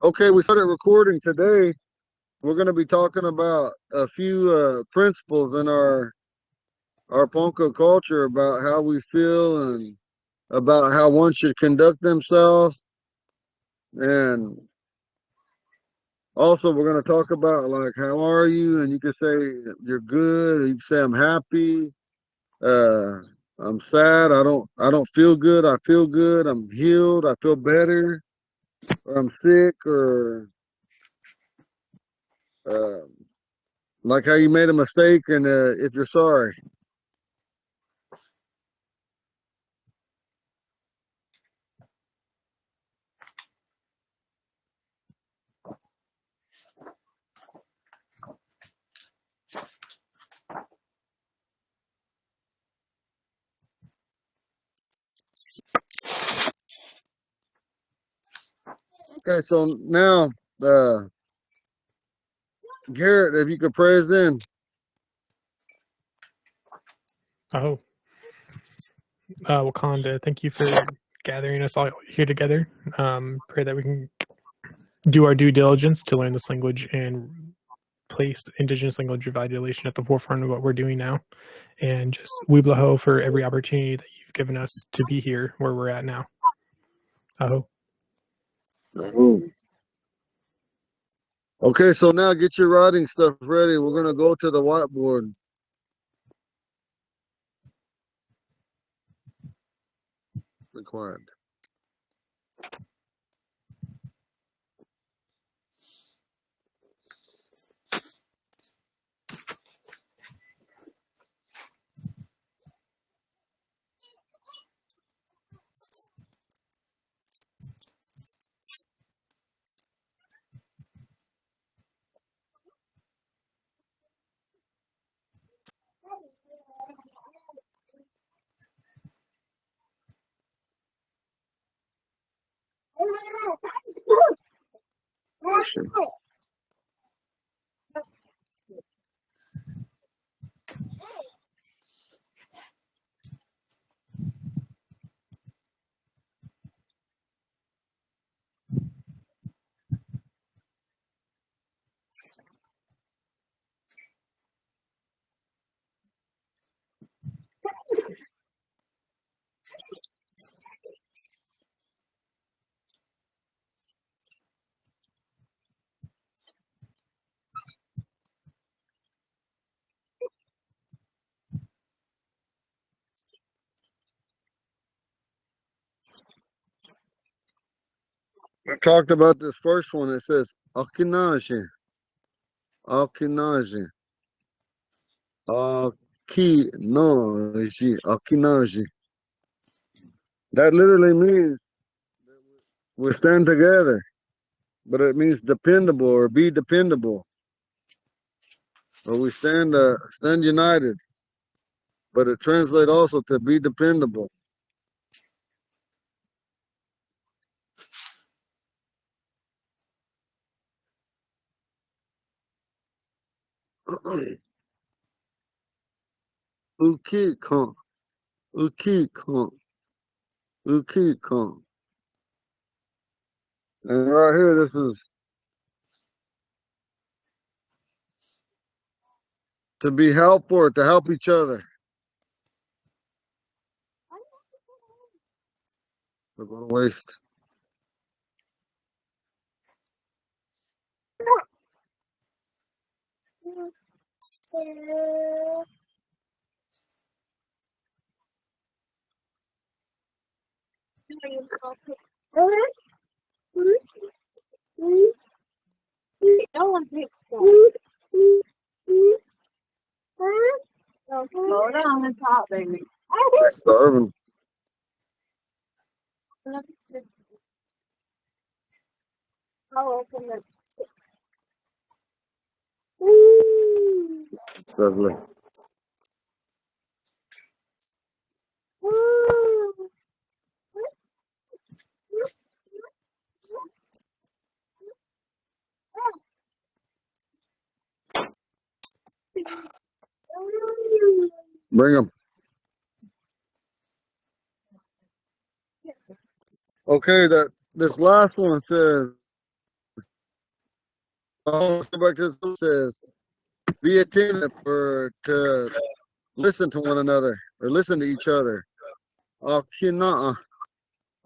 Okay, we started recording today. We're going to be talking about a few principles in our Ponca culture about how we feel and about how one should conduct themselves. And also, we're going to talk about like how are you, and you can say you're good, or you can say I'm happy. Uh, I'm sad. I don't feel good. I feel good. I'm healed. I feel better. Or I'm sick, or uh, like how you made a mistake, and if you're sorry. Okay, so now, uh, Garrett, if you could pray us in. Oh, Wakanda, thank you for gathering us all here together. Pray that we can do our due diligence to learn this language and place indigenous language revitalization at the forefront of what we're doing now. And just weeblaho for every opportunity that you've given us to be here where we're at now. Aho. Okay, so now get your writing stuff ready. We're gonna go to the whiteboard. Required. We talked about this first one. It says Akinaji. Akinaji. Akinaji. Akinaji. That literally means we stand together, but it means dependable or be dependable. Or we stand united, but it translates also to be dependable. Uki kan, uki kan, uki kan. And right here, this is to be helpful or to help each other. We're going to waste. No one takes that. Slow down the top, baby. They're starving. I'll open the. It's lovely. Bring them. Okay, that this last one says Oh, let's go back to this. It says, be attentive or to listen to one another or listen to each other. Akina'a,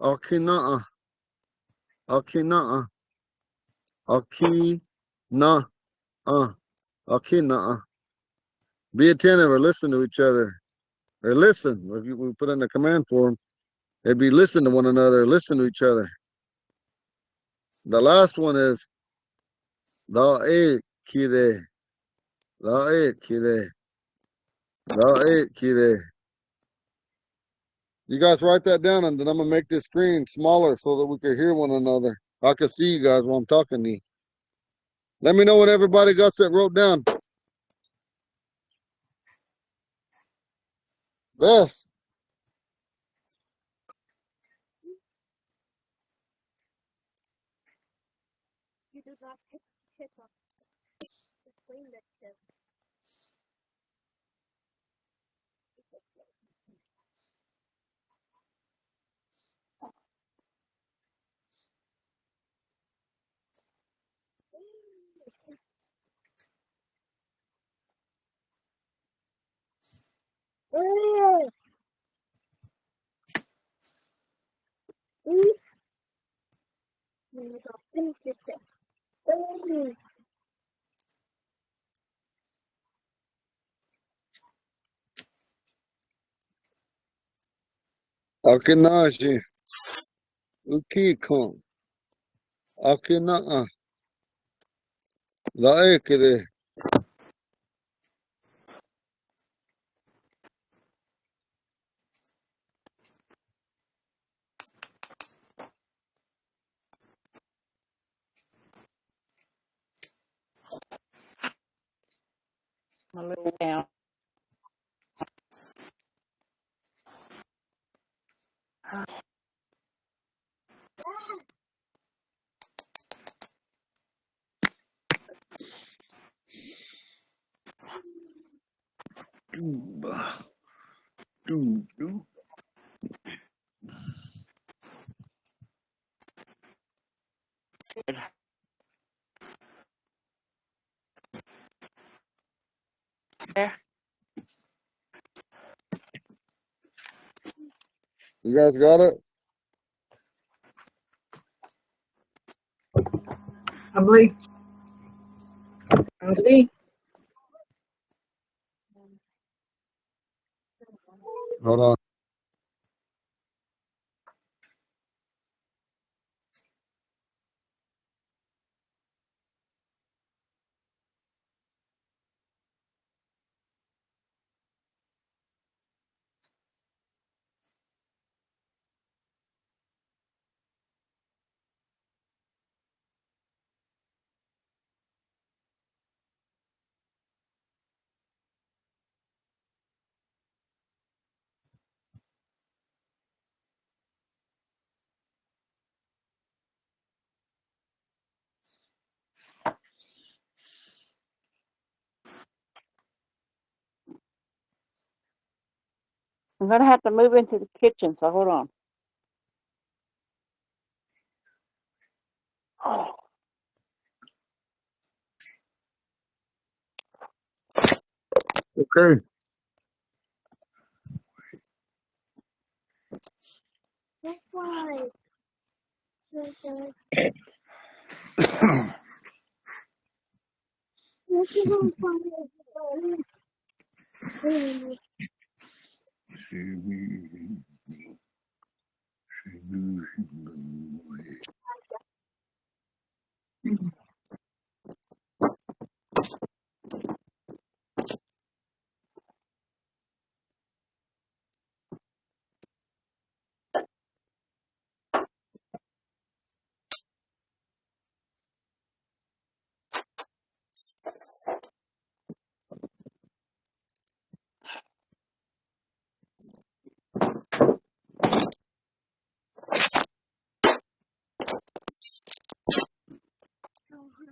akina'a, akina'a, akina'a, akina'a. Be attentive or listen to each other. Or listen. If we put in a command form, it'd be listen to one another, listen to each other. The last one is da'e kide. Da'e kide. Da'e kide. You guys write that down, and then I'm gonna make this screen smaller so that we can hear one another. I can see you guys while I'm talking to you. Let me know what everybody got that wrote down. Beth. You did not pick the tip up between the tip. Oh, finish your tip. Oh, Akinaji. Ukikon. Akina'a. Da'e kide. My little down. There. You guys got it? Ugly. Ugly. Hold on. I'm gonna have to move into the kitchen, so hold on. Oh, Okay. that's why. Look at how funny it is.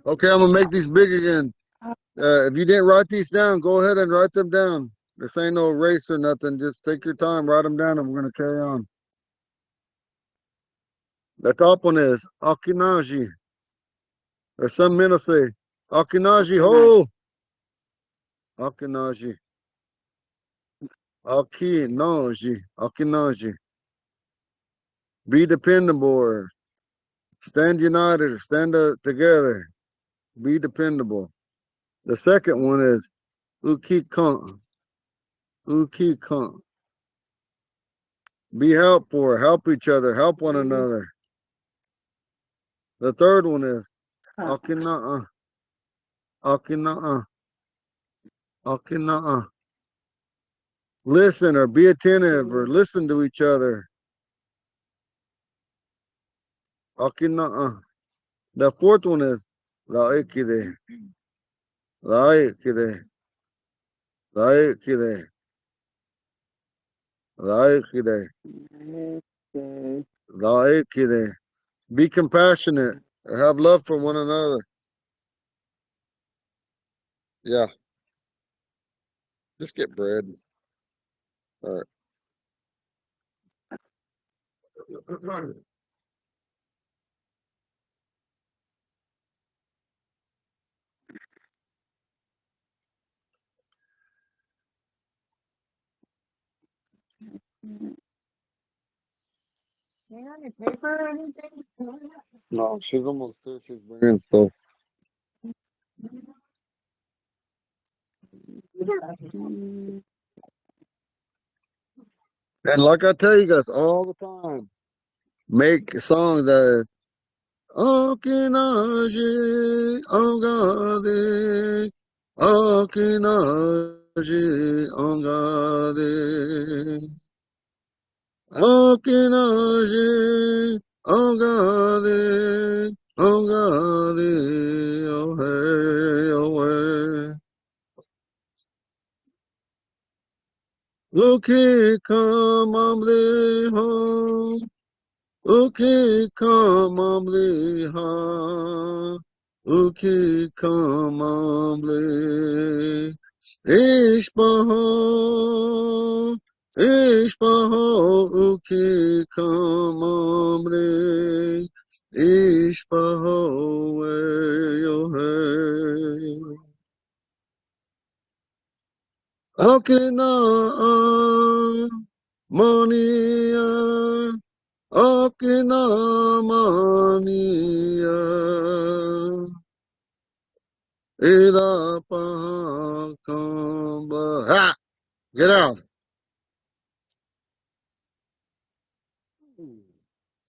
Okay, I'm gonna make these big again. If you didn't write these down, go ahead and write them down. This ain't no race or nothing. Just take your time, write them down, and we're gonna carry on. The top one is Akinaji, or some men will say Akinaji ho. Akinaji. Akinaji. Akinaji. Be dependable. Stand united or stand up together. Be dependable. The second one is ukikan. Ukikan. Be helpful. Help each other. Help one another. The third one is akina'a. Akina'a. Akina'a. Listen or be attentive or listen to each other. Akina'a. The fourth one is laikide. Laikide. Laikide. Laikide. Laikide. Be compassionate. Have love for one another. Yeah. Just get bread. All right. Any paper or anything? No, she's almost there. She's bringing stuff. And like I tell you guys all the time, make songs that is Akinaji Angade Akinaji Angade Akinaji Angade Angade Oh hey oh hey Uki kamamli ha Uki kamamli ha Uki kamamli Ishbaha Ishbaha Uki kamamli Ishbaha yo hey Akina Mania Akina Mania Ida Pahakamba. Ha! Get out.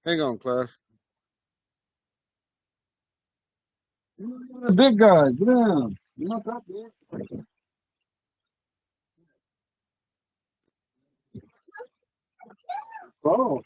Hang on, class. The big guy, get down. You're not that big. Oh.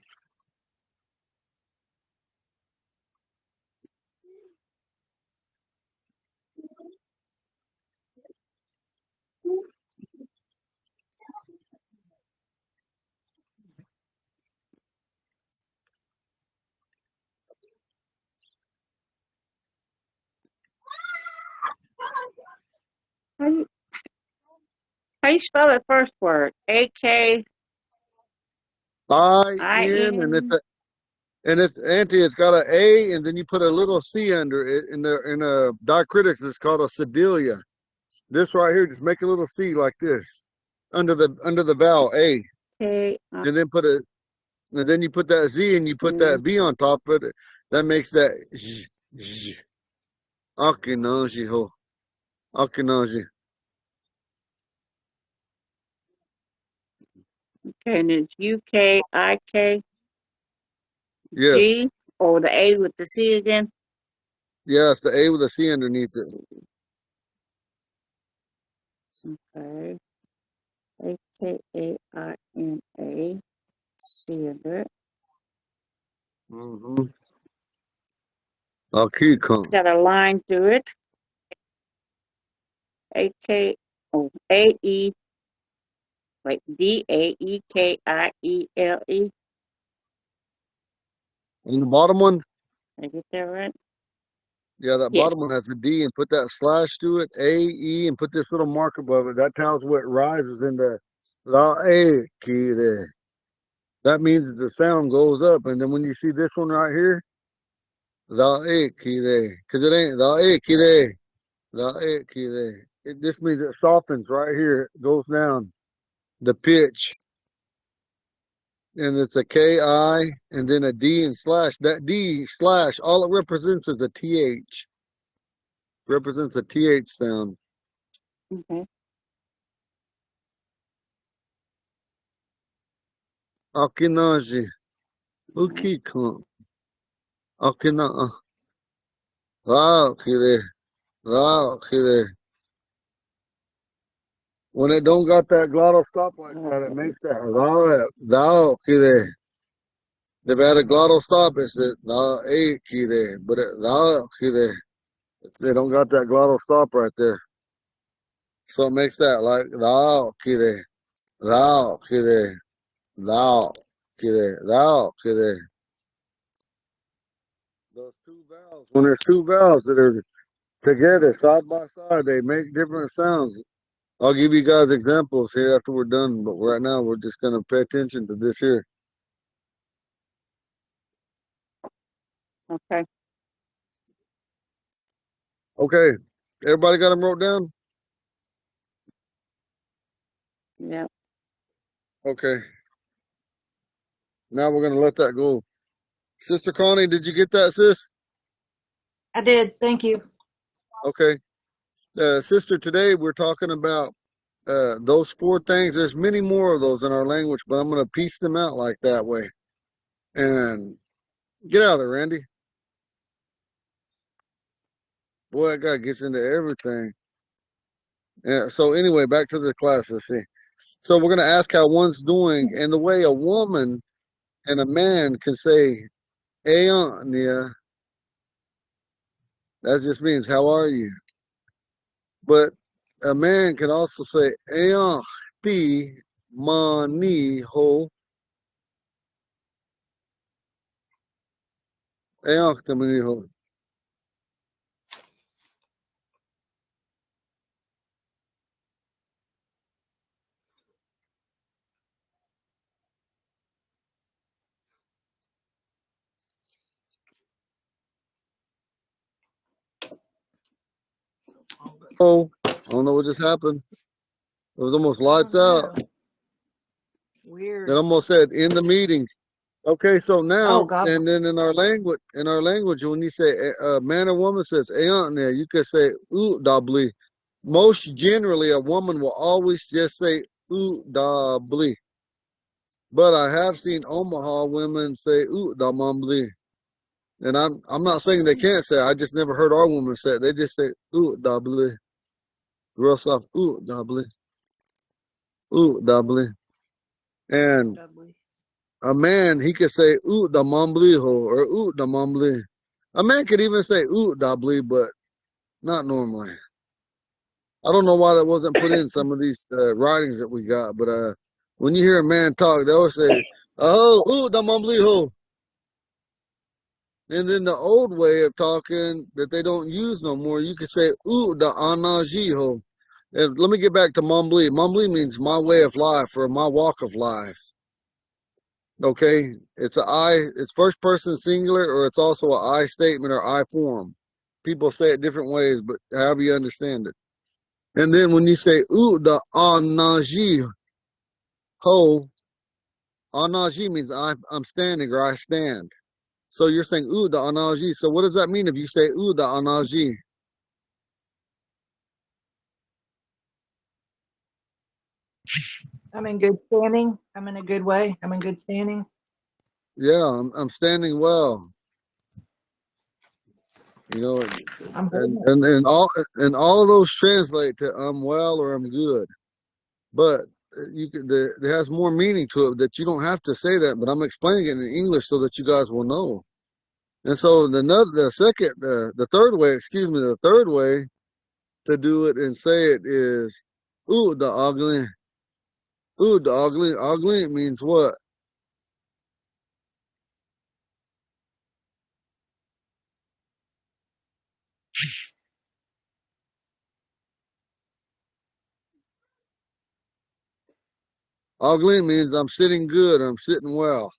How you, how you spell that first word? A-K-I-N? I-N, and it's Auntie, it's got an A, and then you put a little C under it. In a diacritics, it's called a sedilia. This right here, just make a little C like this under the vowel A, K-I-N. and then and then you put that Z and you put that V on top of it. That makes that Z. Z. Akinaji ho. Akinaji. Okay, and it's U-K-I-K-G, Yes. or the A with the C again? Yes, the A with a C underneath it. Okay. A-K-A-I-N-A. C under it. Mm-hmm. Akikon. It's got a line through it. A-E, wait, D-A-E-K-I-E-L-E. And the bottom one? Did I get that right? Yeah, that Yes. bottom one has a D, and put that slash to it, A-E, and put this little mark above it. That tells what rises in the La-A key there. That means the sound goes up. And then when you see this one right here, La-A key there. Because it ain't La-A key there. This means it softens right here. It goes down the pitch. And it's a K-I and then a D and slash. That D slash, all it represents is a TH. Represents a TH sound. Okay. Akinaji. Ukikan. Akina. Kide. Kide. When it don't got that glottal stop like that, it makes that kide. If it had a glottal stop, it says kide. But it kide. They don't got that glottal stop right there. So it makes that like kide. Kide. Kide. Those two vowels. When there's two vowels that are together, side by side, they make different sounds. I'll give you guys examples here after we're done, but right now we're just going to pay attention to this here. Okay. Okay, everybody got them wrote down? Yeah. Okay. Now we're going to let that go. Sister Connie, did you get that, sis? I did. Thank you. Okay. Sister, today we're talking about those four things. There's many more of those in our language, but I'm going to piece them out like that way. And get out of there, Randy. Boy, that guy gets into everything. Yeah, so anyway, back to the class. Let's see. So we're going to ask how one's doing, and the way a woman and a man can say, Nia, that just means, how are you? But a man can also say, ti mani ho. Ti mani ho. Oh, I don't know what just happened. It was almost lights out. Weird. It almost said in the meeting. Okay, so now, Oh God. and then in our language, when you say a man or woman says there, you could say dabli. Most generally, a woman will always just say dabli. But I have seen Omaha women say damambli. And I'm not saying they can't say it. I just never heard our women say it. They just say dabli. Real soft, dabli. Dabli. And Dudley. a man, he could say damambliho or damambli. A man could even say dabli, but not normally. I don't know why that wasn't put in some of these writings that we got, but when you hear a man talk, they always say, oh, damambliho. And then the old way of talking that they don't use no more, you could say da anajiho. And let me get back to mambli. Mambli means my way of life or my walk of life. Okay, it's it's first person singular, or it's also an I statement or I form. People say it different ways, but however you understand it. And then when you say the anaji ho, anaji means I'm standing or I stand. So you're saying the anaji. So what does that mean if you say the anaji? I'm in good standing. I'm in a good way. I'm in good standing. Yeah, I'm standing well. You know, I'm and all of those translate to I'm well or I'm good. But it has more meaning to it that you don't have to say that, but I'm explaining it in English so that you guys will know. And so the third way to do it and say it is the ugly. The ugly. Ugly means what? Ugly means I'm sitting good, I'm sitting well.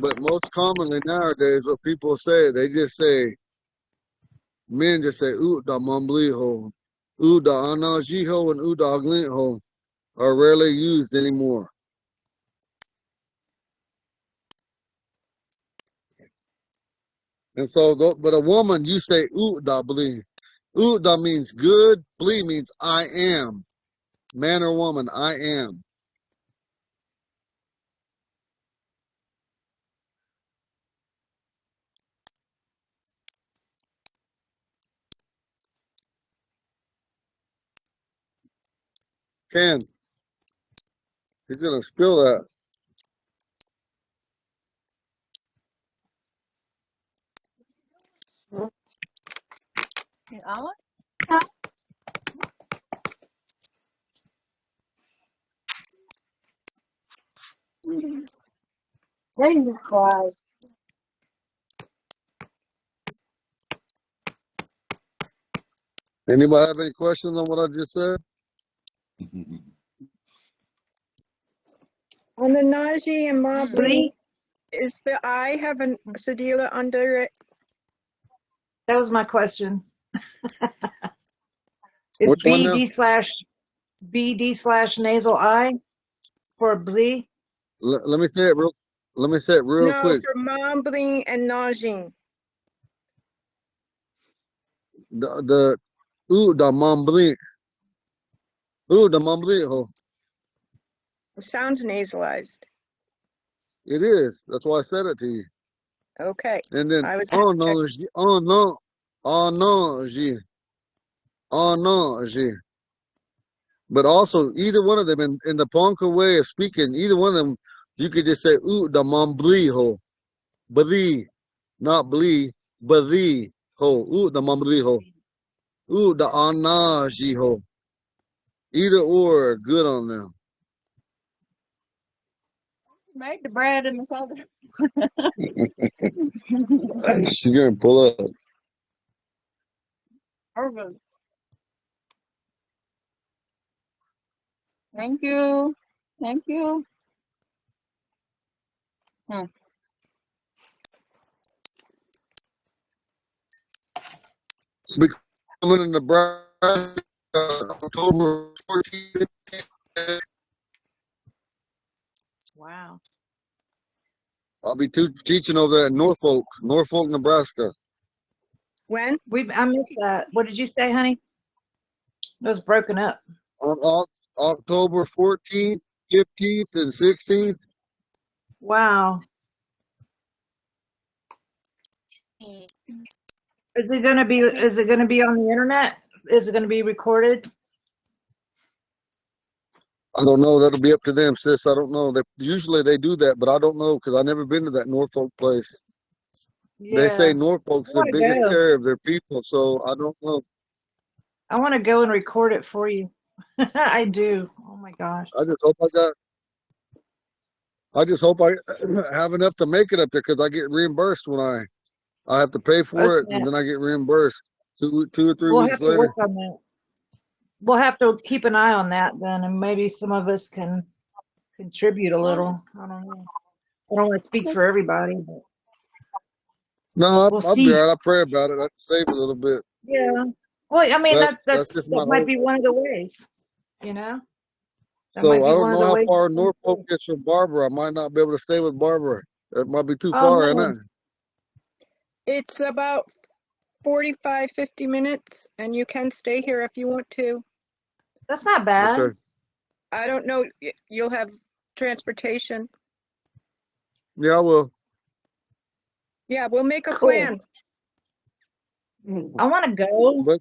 But most commonly nowadays, what people say, they just say, men just say, ooh, da mambliho. Ooh, da anajiho and ooh, da glintho are rarely used anymore. And so, but a woman, you say, ooh, da bli. Ooh, da means good. Bli means I am. Man or woman, I am. Ken, he's going to spill that. Jesus Christ. Anybody have any questions on what I just said? On the Najee and Mabli, Blee? is the I have a cedilla under it? That was my question. Is Which one now? BD slash nasal I for blee? Let me say it real. Let me say it real No, quick. for Mabli and Najee. The ooh, da mambli. Ooh, da mambli. Oh, It sounds nasalized. it is. That's why I said it to you. Okay. And then I was oh no, oh no, oh no, G, oh no, G. But also, either one of them in the Ponca way of speaking, either one of them, you could just say ooh, da mambli ho, bali, not bli, bali ho, ooh, da mambli ho, ooh, da anaji ho. Either or are good on them. Made the bread and the soda. She's gonna pull up. Perfect. Thank you. Thank you. We coming in Nebraska October 14th. Wow. I'll be teaching over there at Norfolk, Nebraska. when? I missed that. What did you say, honey? It was broken up. On October 14th, 15th, and 16th. Wow. Is it gonna be on the internet? Is it gonna be recorded? I don't know. That'll be up to them, sis. I don't know. Usually they do that, but I don't know because I've never been to that Norfolk place. They say Yeah. Norfolk's I their wanna biggest go. area of their people, so I don't know. I wanna go and record it for you. I do. Oh my gosh. I just hope I have enough to make it up there because I get reimbursed when I have to pay for it, and then I get reimbursed two or 3 We'll weeks have to later. work on that. We'll have to keep an eye on that then, and maybe some of us can contribute a little. I don't know. I don't want to speak for everybody, but No, we'll I'll be see. all right. I pray about it. I save a little bit. Yeah. Well, I mean That's just my that might hope. be one of the ways, you know? That might So I be don't one of know the how ways. far Norfolk is from Barbara. I might not be able to stay with Barbara. It might be too Oh far, no, isn't it? It's about 45, 50 minutes, and you can stay here if you want to. that's not bad. Okay. I don't know. You'll have transportation. Yeah, I will. Yeah, we'll make a Cool. plan. I want to go. But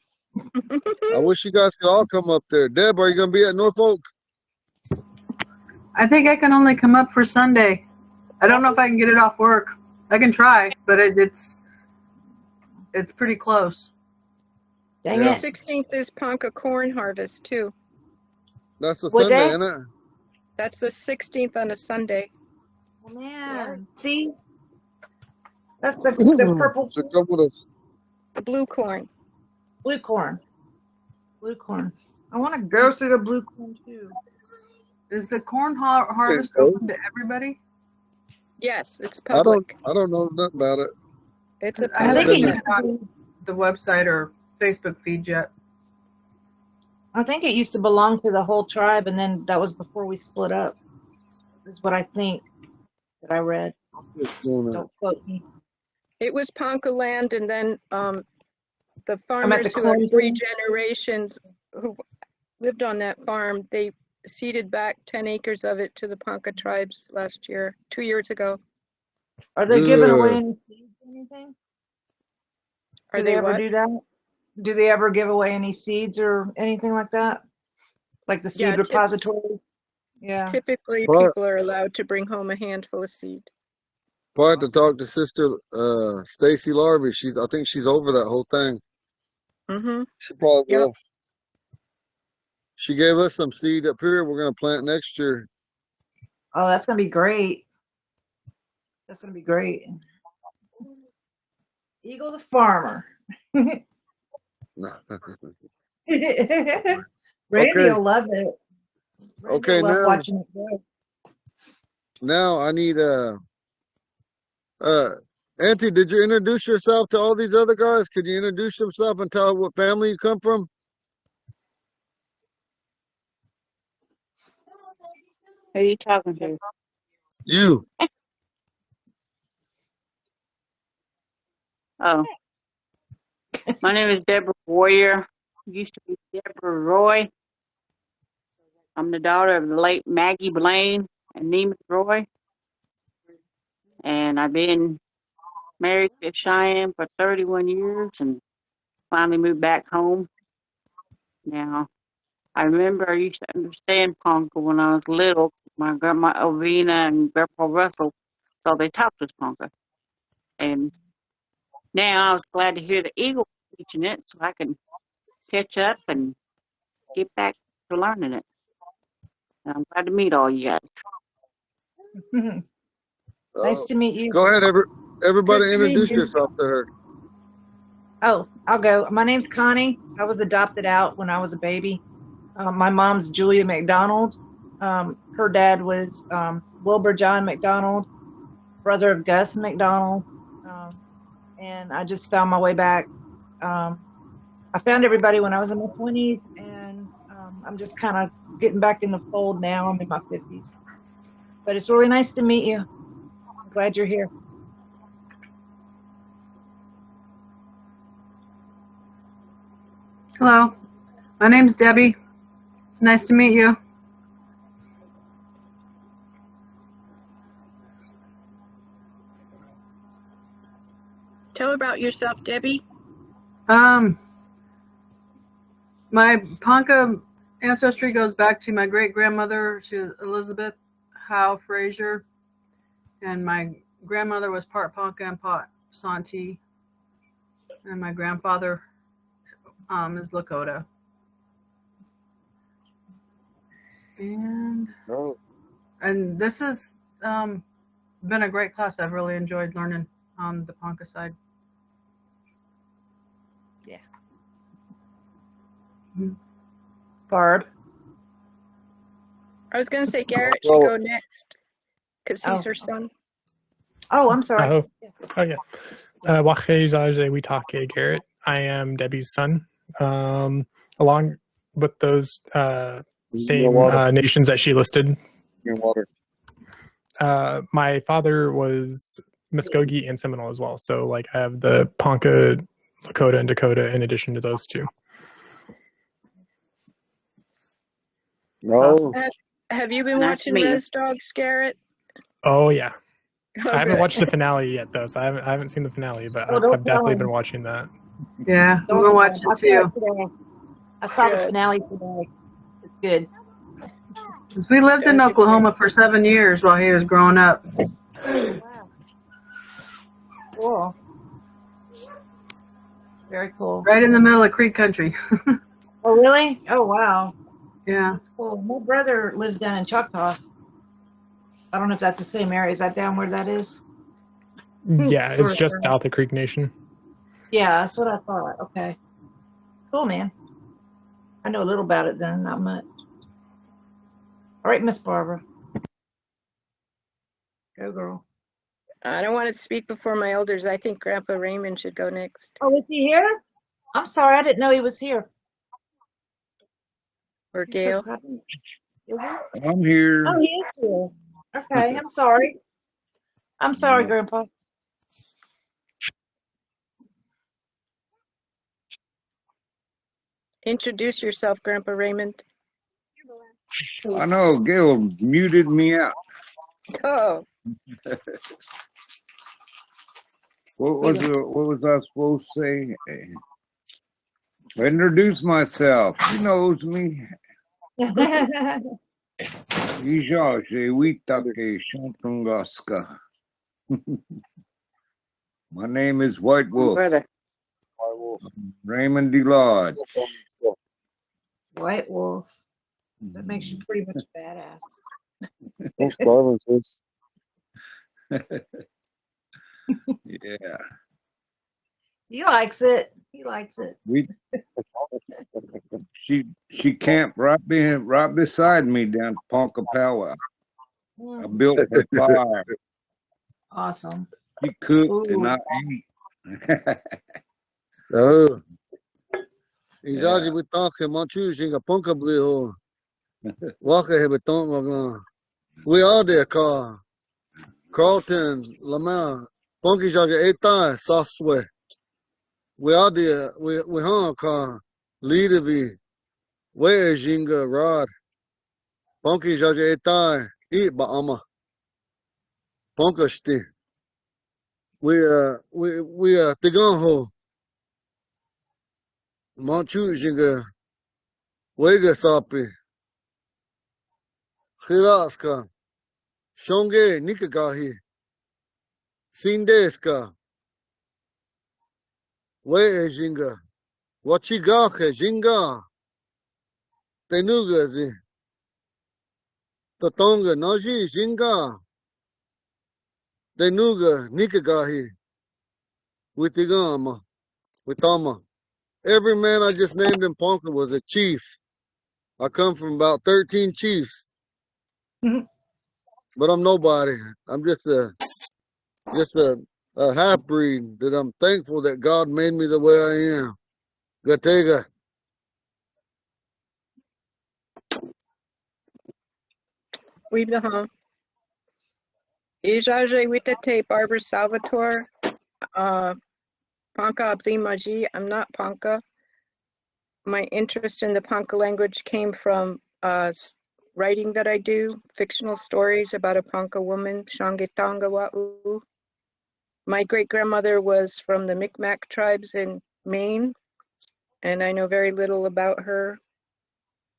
I wish you guys could all come up there. Deb, are you going to be at Norfolk? I think I can only come up for Sunday. I don't know if I can get it off work. I can try, but it's pretty close. Dang The Yeah. it. 16th is Ponca corn harvest too. That's a What Sunday, day? isn't it? That's the 16th on a Sunday. Oh, man, see? That's the purple So come with us. The blue corn. blue corn. Blue corn. I want to go see the blue corn too. Is the corn harvest go. open to everybody? Yes, it's I don't public. know nothing about it. It's a I I haven't think been it seen used it to on be. the website or Facebook feed yet. I think it used to belong to the whole tribe, and then that was before we split up. Is what I think that I read. What's going on? Don't quote me. It was Ponca land, and then the I'm at the farmers who had corn 3 thing. generations who lived on that farm, they ceded back 10 acres of it to the Ponca tribes last year, 2 years ago. Are they giving away Ugh. any seeds or anything? Are Do they they ever what? do that? Do they ever give away any seeds or anything like that? Like the seed Yeah, repositories? Yeah. typically Probably, people are allowed to bring home a handful of seed. probably have to talk to Sister Stacy Larby. I think she's over that whole thing. Mm-hmm. She probably Yep. will. She gave us some seed up here. We're gonna plant next year. Oh, that's gonna be great. That's gonna be great. Eagle the farmer. Randy Okay, will love it. Randy okay. will love watching it grow. Now I need Auntie, did you introduce yourself to all these other guys? Could you introduce yourself and tell what family you come from? Who are you talking to? You. Oh, my name is Deborah Warrior. Used to be Deborah Roy. I'm the daughter of the late Maggie Blaine and Neiman Roy. And I've been married to Cheyenne for 31 years and finally moved back home. Now, I remember I used to understand Ponca when I was little. My grandma Ovina and Grandpa Russell, so they taught us Ponca. And now I was glad to hear the Eagle teaching it so I can catch up and get back to learning it. And I'm glad to meet all you guys. Nice to meet you. Go ahead, everybody, Good to meet introduce you. yourself to her. Oh, I'll go. My name's Connie. I was adopted out when I was a baby. My mom's Julia McDonald. Her dad was Wilbur John McDonald, brother of Gus McDonald. And I just found my way back. I found everybody when I was in my 20s, and I'm just kind of getting back in the fold now. I'm in my 50s. But it's really nice to meet you. I'm glad you're here. Hello, my name's Debbie. It's nice to meet you. Tell about yourself, Debbie. My Ponca ancestry goes back to my great grandmother. She was Elizabeth Howe Frazier, and my grandmother was part Ponca and part Santee, and my grandfather is Lakota. And this has been a great class. I've really enjoyed learning on the Ponca side. Yeah. Barb. I was going to say Garrett should go next because he's Oh. her son. Oh, I'm sorry. Oh, yeah. Wache Zaje Witake Garrett. I am Debbie's son. Along with those same nations that she listed. Your water. My father was Muskogee and Seminole as well. So, like, I have the Ponca, Lakota, and Dakota in addition to those two. No. Have you been Nice to watching meet you. Res Dogs, Garrett? Oh, yeah. Oh, I haven't good. watched the finale yet, though, so I haven't seen the finale, but Oh, don't I've definitely tell been him. watching that. Yeah, I'm Don't gonna tell watch him. it too. I saw the Good. finale today. It's good. 'Cause we lived in Oklahoma for 7 years while he was growing up. Wow. Cool. Very cool. Right in the middle of Creek Country. Oh, really? Oh, wow. Yeah. That's cool. My brother lives down in Choctaw. I don't know if that's the same area. Is that down where that is? Yeah, Sort it's of just area. south of Creek Nation. Yeah, that's what I thought. Okay. Cool, man. I know a little about it then, not much. All right, Miss Barbara. Go, girl. I don't want to speak before my elders. I think Grandpa Raymond should go next. Oh, is he here? I'm sorry, I didn't know he was here. Or He's so Gail. proud of me. Is he? I'm here. Oh, he is here. Okay, I'm sorry. I'm sorry, No. Grandpa. Introduce yourself, Grandpa Raymond. I know Gail muted me out. Oh, What was I supposed to say? Introduce myself. He knows me. Ijaje Witake Shantungaska. My name is White Wolf. Brother. Raymond D. Lodge. White Wolf. That makes you pretty much badass. Most provinces. Yeah. He likes it. He likes it. She camped right beside me down Ponca Powwow. I Mm, built the fire. awesome. She cooked and Ooh. I ate. Oh, Yeah. izaji bitake manchu jinga ponka bliho. Waka he beton wagan. We all there ka. Carlton, Lamar, Punky Jaja Eta, Saswe. We all there, we hung ka. Leader where jinga rod. Punky Jaja Eta, eat ba ama. Punka sti. We tigan ho. Manchu jinga. Wega sapi. Hilaska. Shonge Nikagahi. Sindeska. Where jinga. Wachigache jinga. Tenuga zi. Tatonga Naji jinga. Tenuga Nikagahi. Witigama. Witama. Every man I just named in Ponca was a chief. I come from about 13 chiefs. But I'm nobody. I'm just a half breed that I'm thankful that God made me the way I am. Gatega. we've the home. Ijaje Witate Barbara Salvatore. Ponca Abdimaji. I'm not Ponca. My interest in the Ponca language came from writing that I do, fictional stories about a Ponca woman, Shangetanga Wa'u. My great-grandmother was from the Micmac tribes in Maine, and I know very little about her,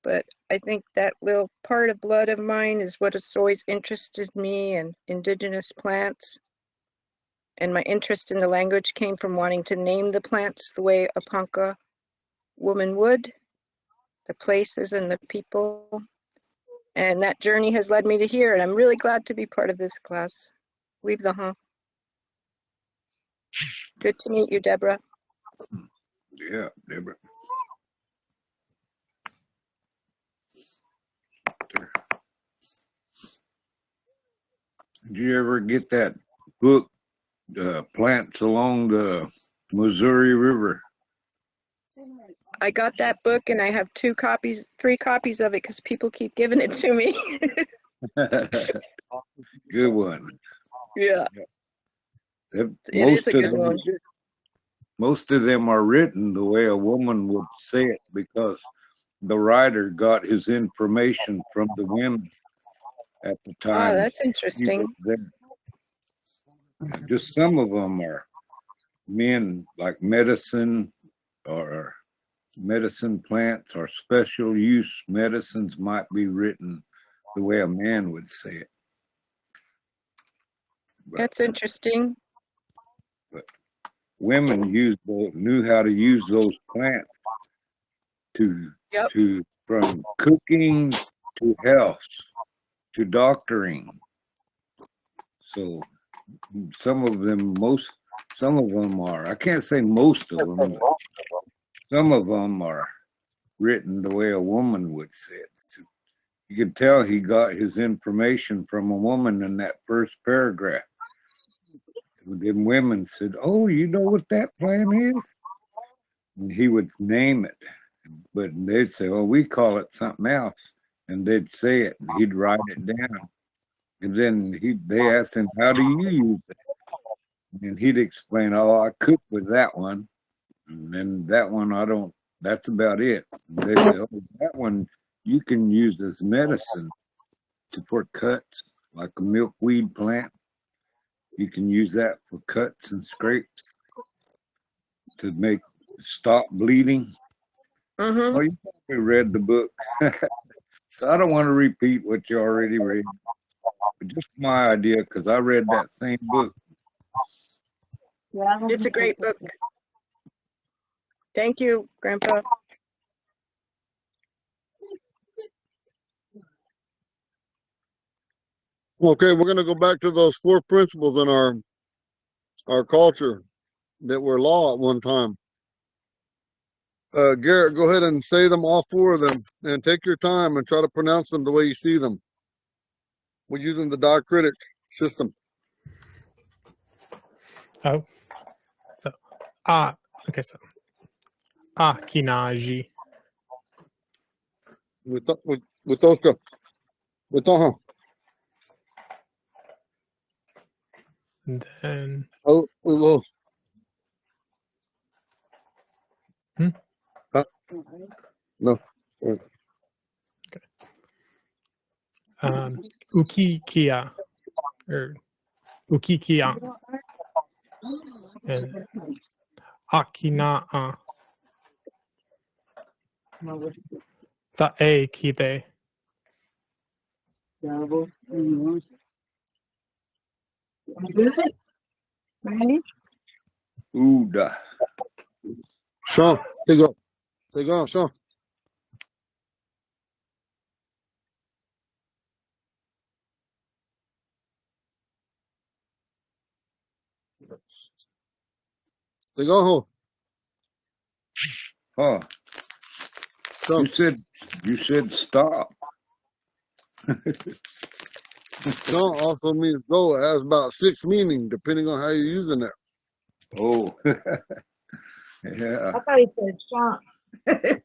but I think that little part of blood of mine is what has always interested me in indigenous plants. And my interest in the language came from wanting to name the plants the way a Ponca woman would, the places and the people. And that journey has led me to here, and I'm really glad to be part of this class. Leave the home. Good to meet you, Deborah. Yeah, Deborah. Did you ever get that book, Plants Along the Missouri River? I got that book, and I have 3 copies of it because people keep giving it to me. Good one. Yeah, it is a good one. Most of them are written the way a woman would say it because the writer got his information from the women at the time. Oh, that's interesting. Just some of them are men, like medicine or medicine plants or special use medicines might be written the way a man would say it. But That's interesting. women knew how to use those plants from cooking to health to doctoring. So some of them are, I can't say most of them, but some of them are written the way a woman would say it. So you could tell he got his information from a woman in that first paragraph. Then women said, "Oh, you know what that plan is?" And he would name it, but they'd say, "Oh, we call it something else," and they'd say it, and he'd write it down. And then they asked him, "How do you use it?" And he'd explain, "Oh, I cook with that one, and then that one I don't. That's about it." And they say, "Oh, that one you can use as medicine for cuts, like a milkweed plant. You can use that for cuts and scrapes to stop bleeding." Mm-hmm. Well, you probably read the book, so I don't want to repeat what you already read. But just my idea, because I read that same book. It's a great book. Thank you, Grandpa. Okay, we're gonna go back to those 4 principles in our culture that were law at one time. Garrett, go ahead and say them, all 4 of them, and take your time and try to pronounce them the way you see them. We're using the diacritic system. Oh, so okay, so kinaji. With those, with And then oh, we will. No. ukikia or ukikia and akina the a kite. Uda. Sean, take off. Take off, Sean. Take off. Huh. Sean. You said stop. Sean also means go. It has about 6 meanings depending on how you're using it. Oh. Yeah. I thought he said Sean. I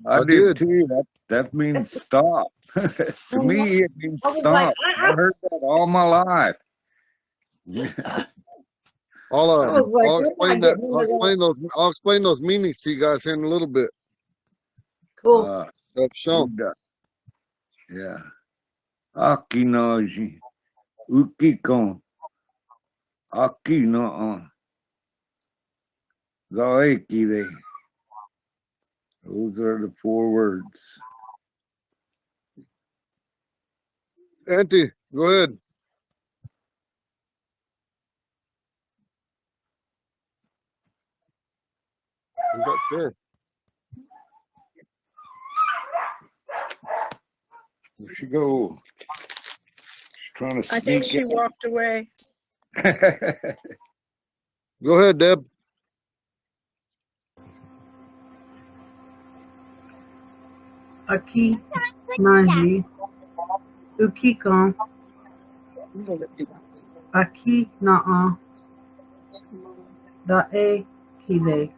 I did did. too. That means stop. To me, it means I was like, stop. I heard that all my life. I'll explain that. I'll explain those meanings to you guys here in a little bit. Cool. That's Sean. Yeah. Akinoji. Ukikon. Akino. Gaekide. Those are the 4 words. Auntie, go ahead. We got Sarah. Where'd she go? She's trying to I think sneak she walked away. Go ahead, Deb. Aki Naji Ukikon Aki Naa Da E Kile.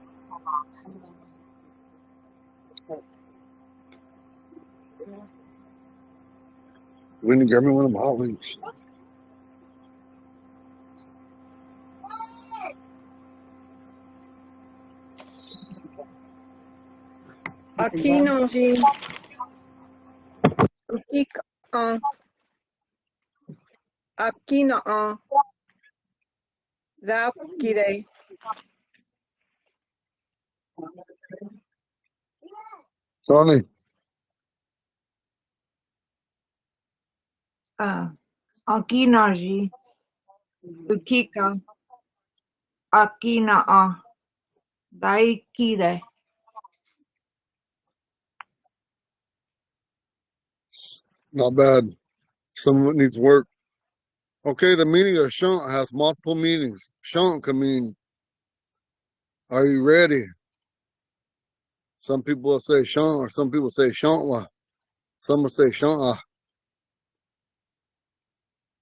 Winnie, grab me one of them hot wings. Akinoji. Ukikon. Akina. Valkyrie. Sonny, Ankinaji, Ukika, Akina, Daikide. not bad. Some of it needs work. Okay, the meaning of shunt has multiple meanings. Shunt can mean, are you ready? Some people will say Sean, or some people say Shantwa. Some will say Shantwa.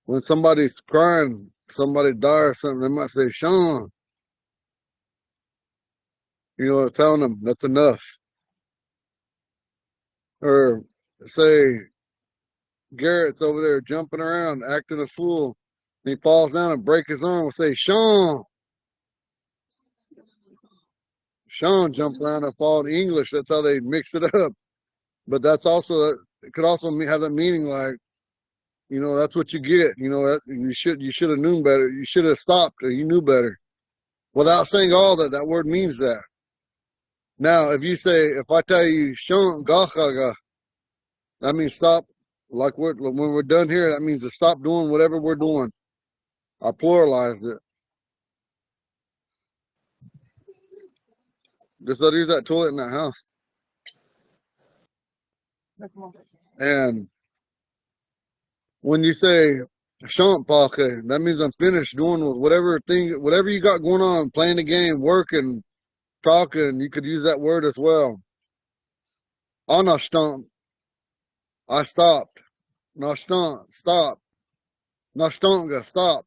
When somebody's crying, somebody died or something, they might say Sean. You know, telling them that's enough. Or say Garrett's over there jumping around, acting a fool, and he falls down and break his arm. We'll say Sean. Sean jumped around and fall in English. That's how they mix it up. But that's also, it could also have that meaning like, you know, that's what you get. You know, that you should have known better. You should have stopped, or you knew better. Without saying all that, that word means that. Now, if I tell you Sean gachaga, that means stop. Like when we're done here, that means to stop doing whatever we're doing. I pluralized it. Just let her use that toilet in that house. And when you say Shampake, that means I'm finished doing whatever you got going on, playing the game, working, talking. You could use that word as well. Anashtamp, I stopped. Nashtamp, stop. Nashtanga, stop.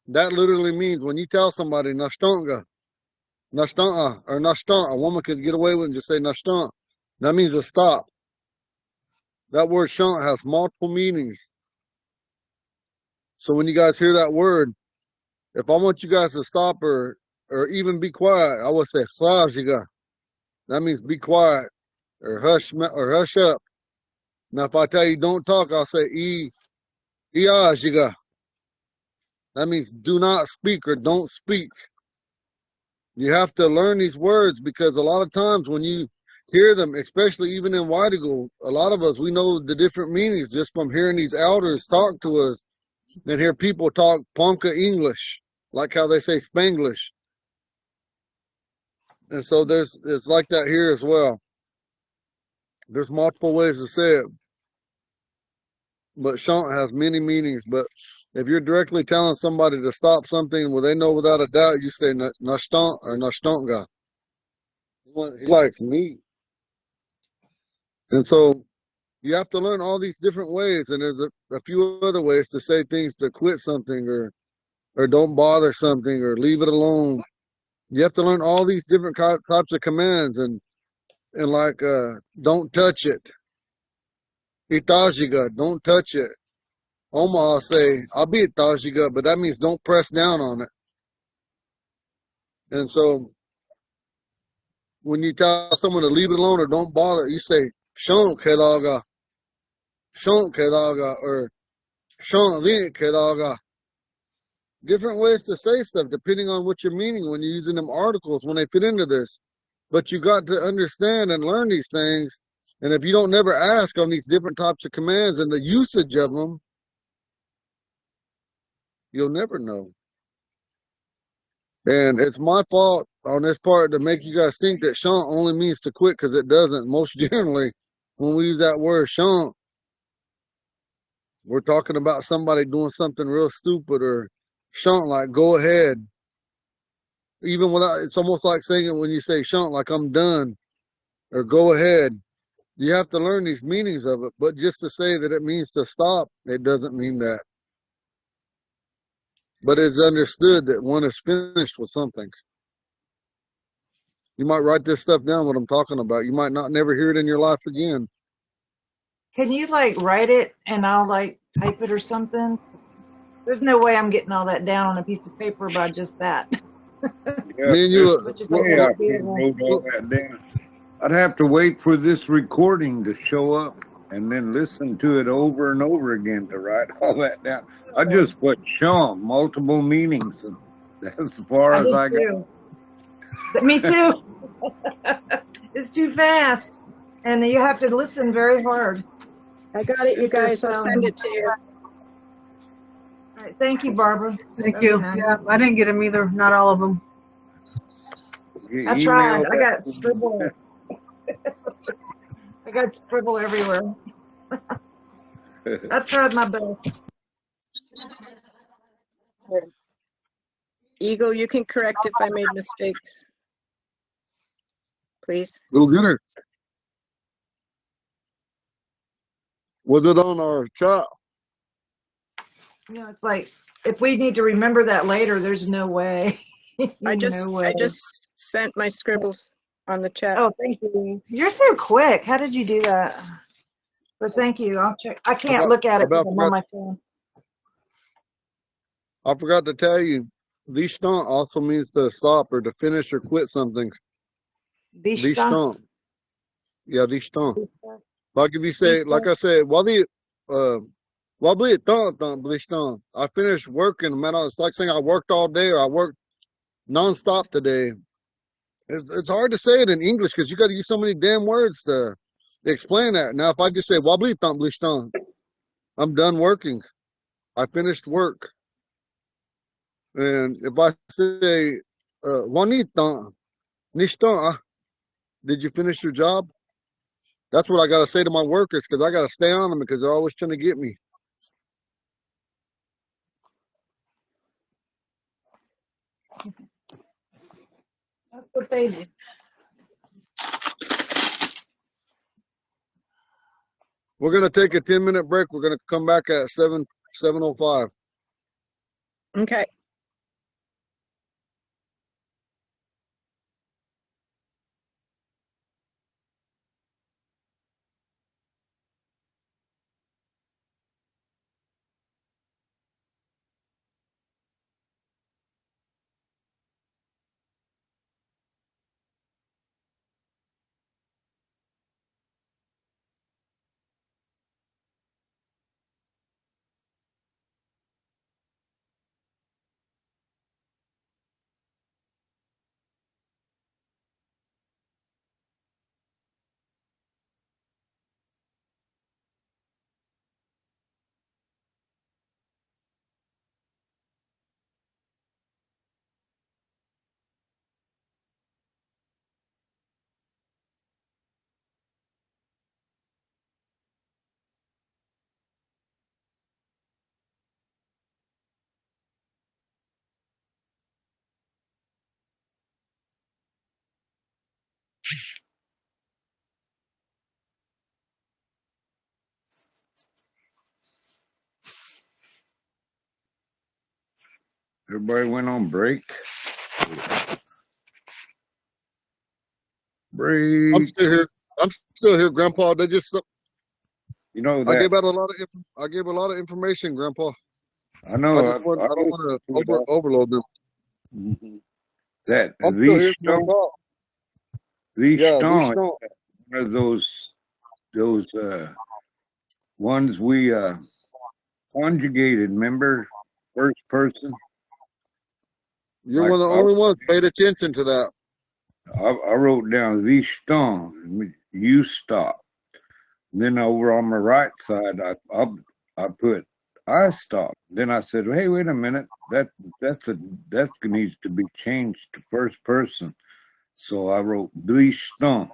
That literally means when you tell somebody Nashtanga, Nashtanta, or Nashtant, a woman could get away with and just say Nashtant. That means to stop. That word shant has multiple meanings. So when you guys hear that word, if I want you guys to stop or even be quiet, I would say Khlajiga. That means be quiet or hush up. Now if I tell you don't talk, I'll say Iyajiga. That means do not speak or don't speak. You have to learn these words because a lot of times when you hear them, especially even in Whitego, a lot of us, we know the different meanings just from hearing these elders talk to us and hear people talk Ponca English, like how they say Spanglish. And so it's like that here as well. There's multiple ways to say it. But shant has many meanings. But if you're directly telling somebody to stop something, well, they know without a doubt, you say nashtant or nashtanga. He likes meat. And so you have to learn all these different ways. And there's a few other ways to say things to quit something or don't bother something or leave it alone. You have to learn all these different types of commands and like don't touch it. Itajiga, don't touch it. Omaha say, I'll be itajiga, but that means don't press down on it. And so when you tell someone to leave it alone or don't bother, you say shon kedaga, or shon li kedaga. Different ways to say stuff depending on what you're meaning when you're using them articles when they fit into this. But you got to understand and learn these things. And if you don't never ask on these different types of commands and the usage of them, you'll never know. And it's my fault on this part to make you guys think that shant only means to quit, because it doesn't. Most generally, when we use that word shant, we're talking about somebody doing something real stupid, or shant like go ahead. Even without, it's almost like saying it when you say shant, like I'm done, or go ahead. You have to learn these meanings of it. But just to say that it means to stop, it doesn't mean that. But it's understood that one is finished with something. You might write this stuff down, what I'm talking about. You might not never hear it in your life again. Can you like write it and I'll like type it or something? There's no way I'm getting all that down on a piece of paper by just that. Yeah, Me and you, Which is I like wrote all that down. I'd have to wait for this recording to show up and then listen to it over and over again to write all that down. I just put Sean, multiple meanings, and that's as far I as did I got. too. Me too. It's too fast. And you have to listen very hard. I got it, you guys. I'll send it to you. All right, thank you, Barbara. Thank That'd you. be nice. Yeah, I didn't get them either. Not all of them. You I email tried. I that got to me. scribble. I got scribble everywhere. I tried my best. Eagle, you can correct if I made mistakes. please. Go get her. Was it on our chat? You know, it's like if we need to remember that later, there's no way. I No way. just sent my scribbles on the chat. Oh, thank you. You're so quick. How did you do that? But thank you. I'll check. I can't look at it because I'm on my phone. I forgot to tell you, the stunt also means to stop or to finish or quit something. The Dishta. stunt. Yeah, the stunt. Like if you say, like I said, wabli stunt. I finished working, man. It's like saying I worked all day or I worked nonstop today. It's hard to say it in English because you got to use so many damn words to explain that. Now, if I just say wabli stunt, I'm done working. I finished work. And if I say Juanita, Nishta, did you finish your job? That's what I got to say to my workers because I got to stay on them because they're always trying to get me. That's what they do. We're going to take a 10-minute break. We're going to come back at 7:05. Okay. Everybody went on break. Break. I'm still here. I'm still here, Grandpa. They just You know I that. gave out a lot of I gave a lot of information, Grandpa. I know. I don't want listened to to that. overload them. Mhm. That I'm still the here, stone, Grandpa. the Yeah, these stone, don't. one of those ones we conjugated. Remember, first person. You're Like one of the only ones paid attention to that. I wrote down the stone. You stop. Then over on my right side, I put I stopped. Then I said, "Hey, wait a minute. That needs to be changed to first person." So I wrote "Bleachton."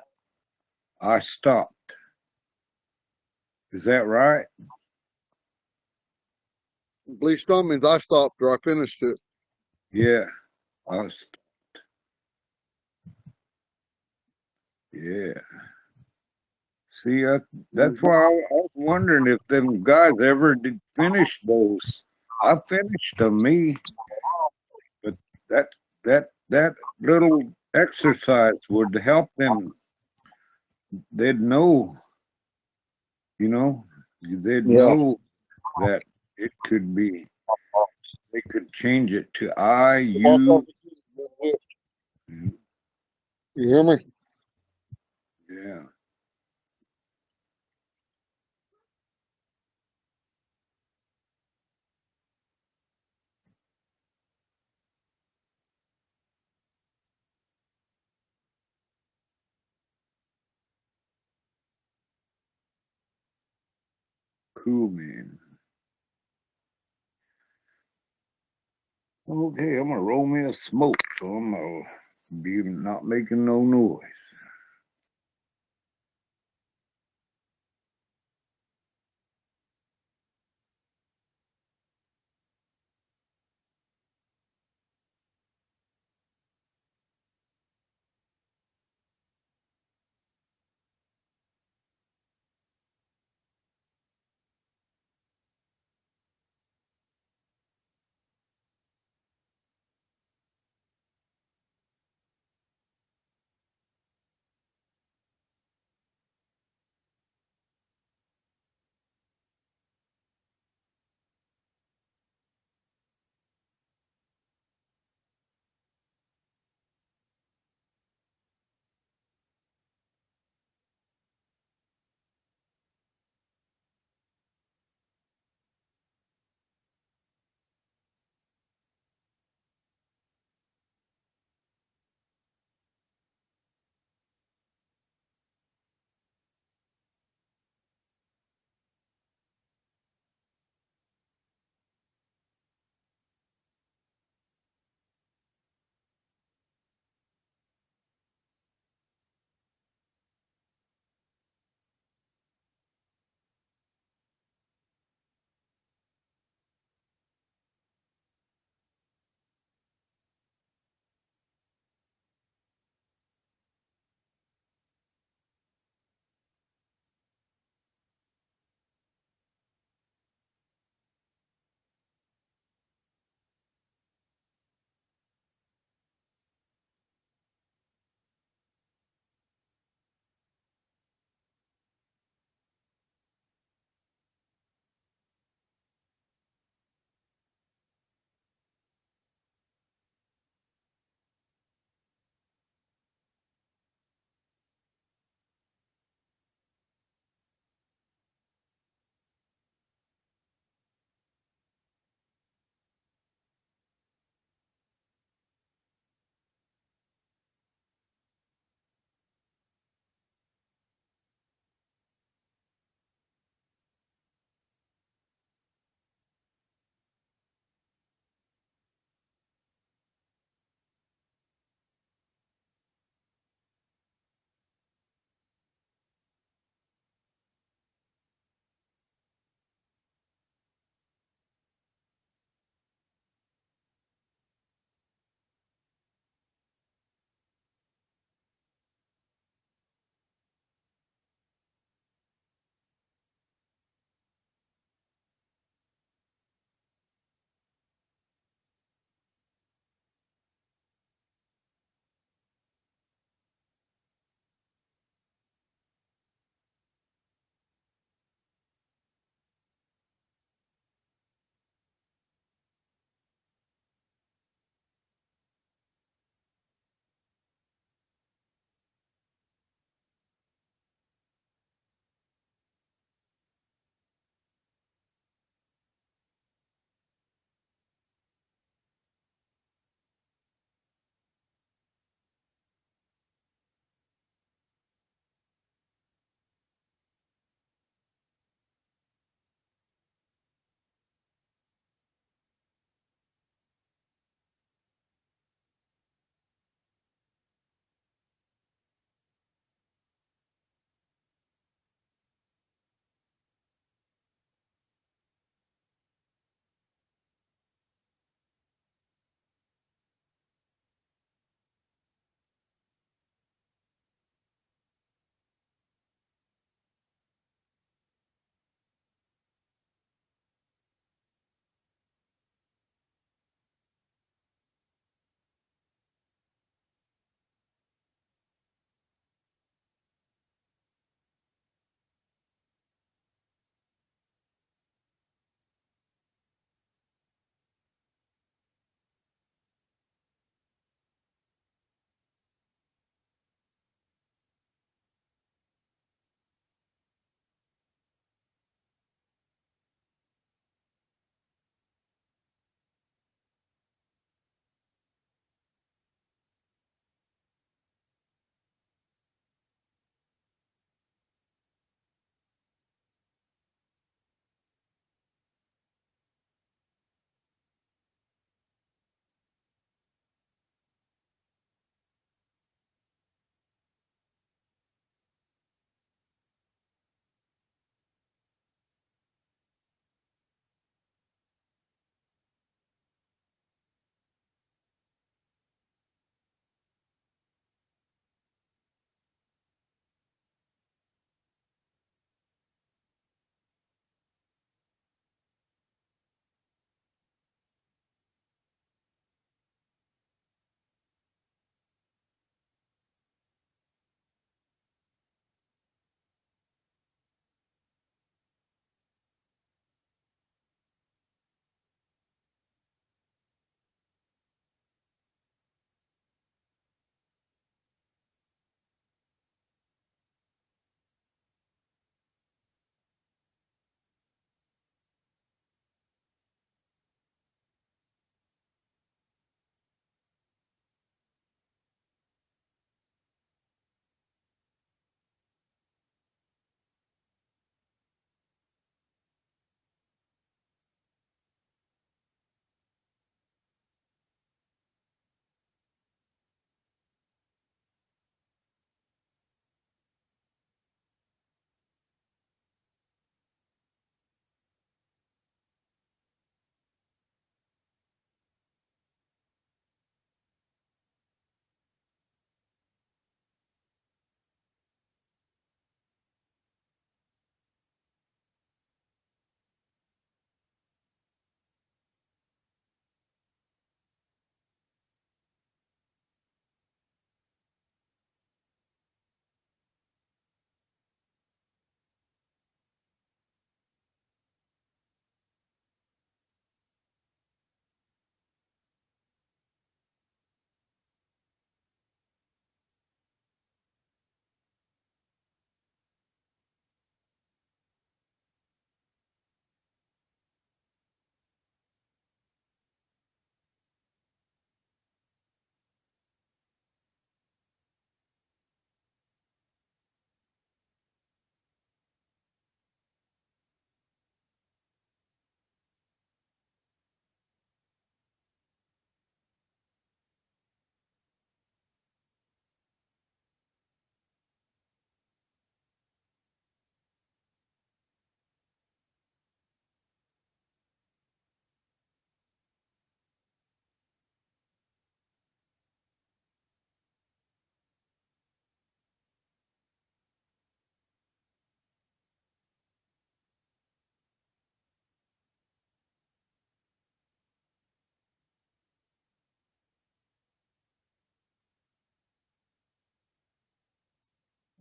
I stopped. Is that right? Bleached on means I stopped or I finished it. Yeah. I st- yeah. See, that's why I was wondering if them guys ever did finish those. I finished them, me, but that that little exercise would help them. They'd know, they'd Yeah. know that it could be. They could change it to I, you. You hear me? Yeah. Cool, man. Okay, I'm gonna roll me a smoke, so I'm gonna be not making no noise.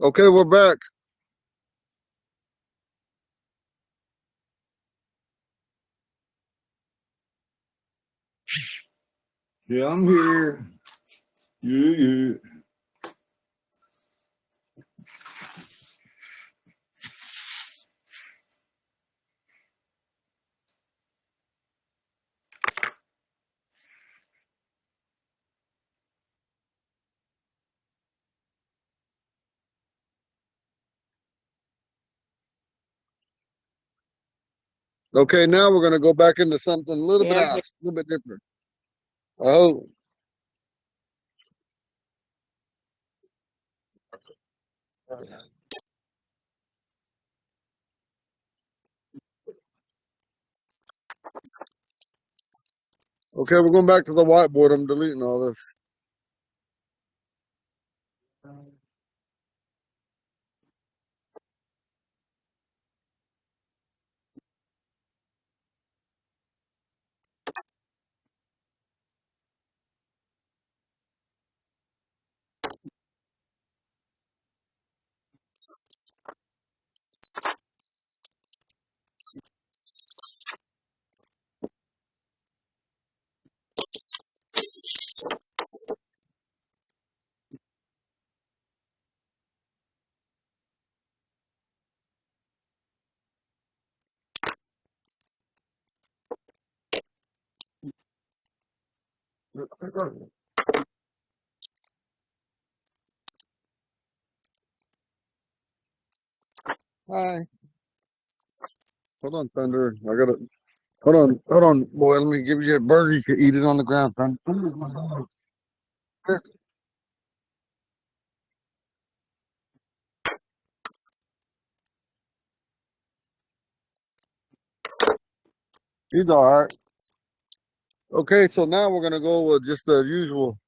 Okay, we're back. Yeah, I'm here. Yeah. Okay, now we're gonna go back into something a little bit Yeah, else, a little bit different. Oh, okay, we're going back to the whiteboard. I'm deleting all this. Hi. Hold on, Thunder. I gotta. Hold on, boy. Let me give you a burger. You can eat it on the ground, Thunder. Thunder's my dog. Here. He's all right. Okay, so now we're gonna go with just the usual.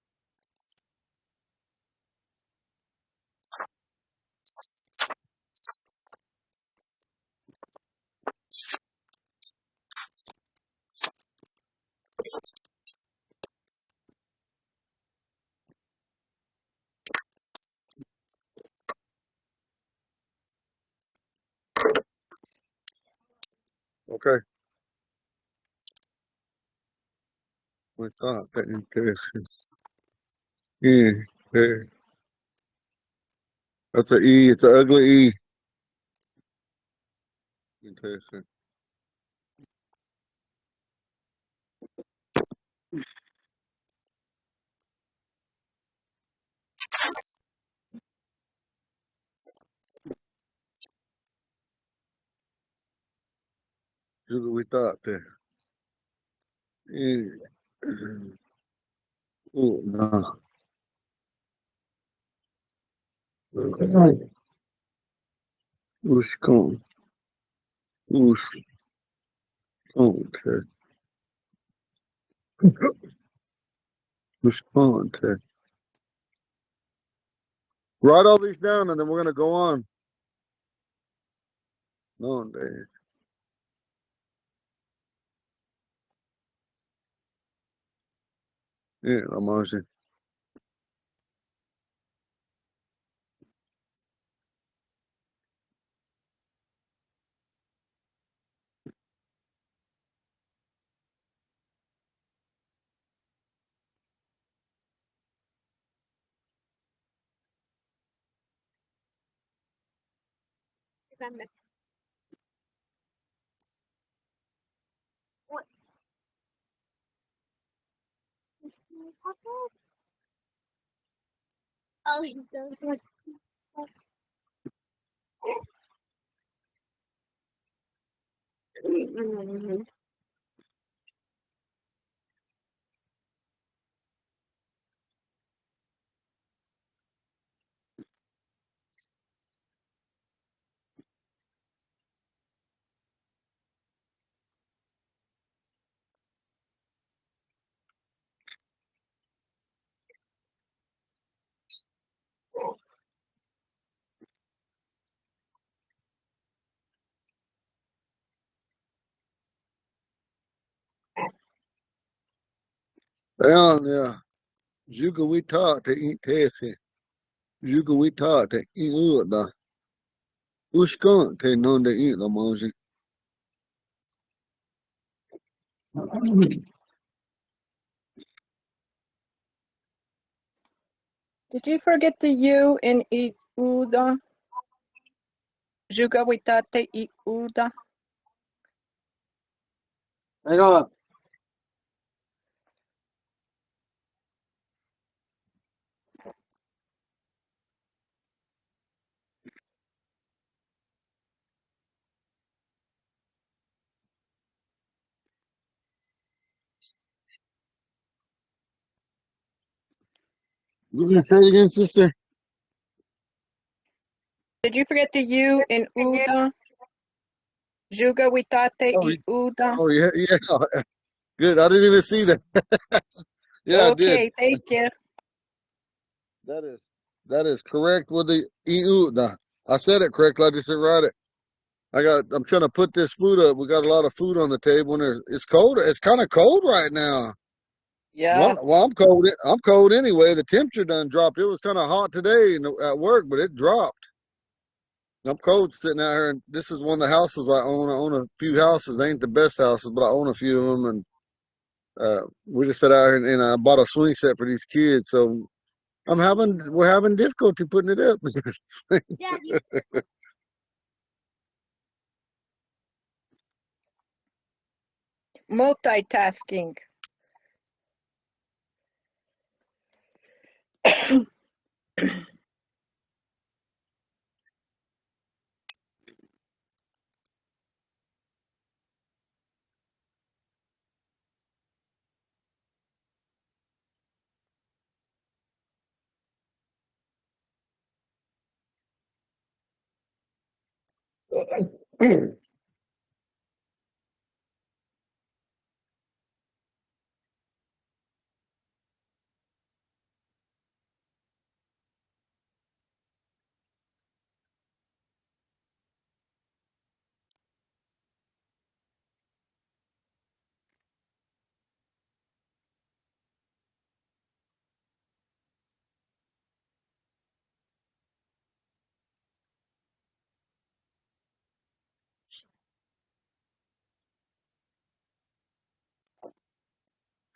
Okay. We thought that interesting. Yeah, yeah. That's an E. It's an ugly E. Interesting. Look what we thought there. Yeah. Oh no. Who's coming? Who's coming? Respond to. Write all these down and then we're gonna go on. No, Dave. Yeah, I'm on. What? Oh, he's done. Yeah, yeah. Juga we talk to eat tasty. Juga wita te iu da. Ushkan te non de eat la manger. Did you forget the U in Iuda? Juga witate Iuda. Hang on. You can say it again, sister? Did you forget the U in Uda? Juga witate Oh, Iuda. oh yeah, yeah. Good. I didn't even see that. Yeah, I did. Okay, thank you. That is correct with the EU. I said it correctly. I just didn't write it. I'm trying to put this food up. We got a lot of food on the table, and it's cold. It's kind of cold right now. Yeah. Well, I'm cold. I'm cold anyway. The temperature done dropped. It was kind of hot today at work, but it dropped. I'm cold sitting out here, and this is one of the houses I own. I own a few houses. They ain't the best houses, but I own a few of them, and we just sat out here, and I bought a swing set for these kids. So we're having difficulty putting it up. Daddy. Multitasking.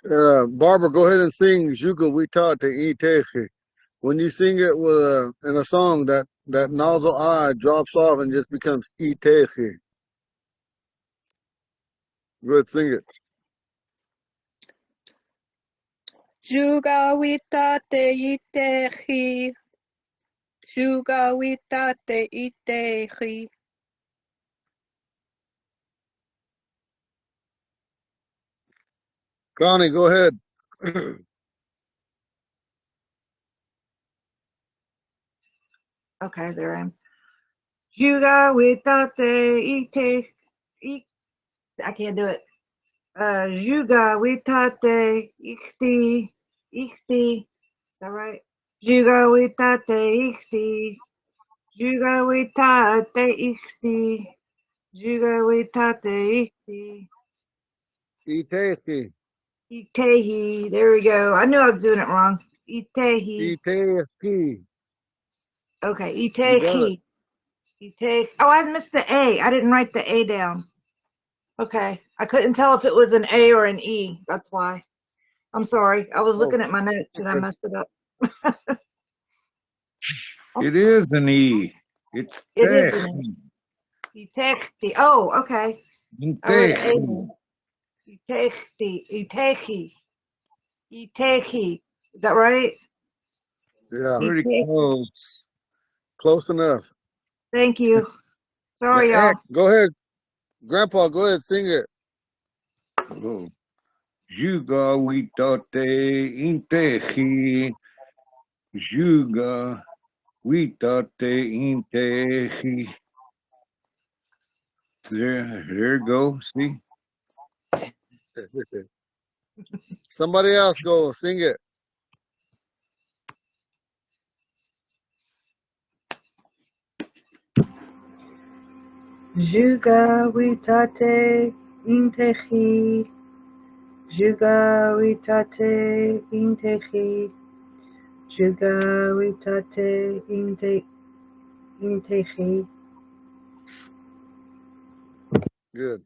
Barbara, go ahead and sing Juga Wita Te Iteje. When you sing it with in a song, that nozzle I drops off and just becomes Iteje. Go ahead, sing it. Juga witate itehi. Juga witate itehi. Connie, go ahead. Okay, there I am. Juga without the ite. I can't do it. Juga without the ixti. Ixti. Is that right? Juga without the ixti. Juga without the ixti. Juga without the ixti. Iteje. Itehi. There we go. I knew I was doing it wrong. Itehi. Iteje. Okay, You got it. Itehi. Oh, I missed the A. I didn't write the A down. Okay. I couldn't tell if it was an A or an E. That's why. I'm sorry. I was looking at my notes and I messed it up. It is an E. It's It is an E. Itechti. Oh, okay. I wrote an A Teji. down. Itechi. Itechi. Is that right? Yeah, Pretty Itechi. close. close enough. Thank you. Sorry, The y'all. X. Go ahead. Grandpa, go ahead, sing it. Oh. Juga witate inteji. Juga witate inteji. There you go. See? Somebody else go sing it. Juga witate intechi. Juga witate intechi. Juga witate intehi. Good.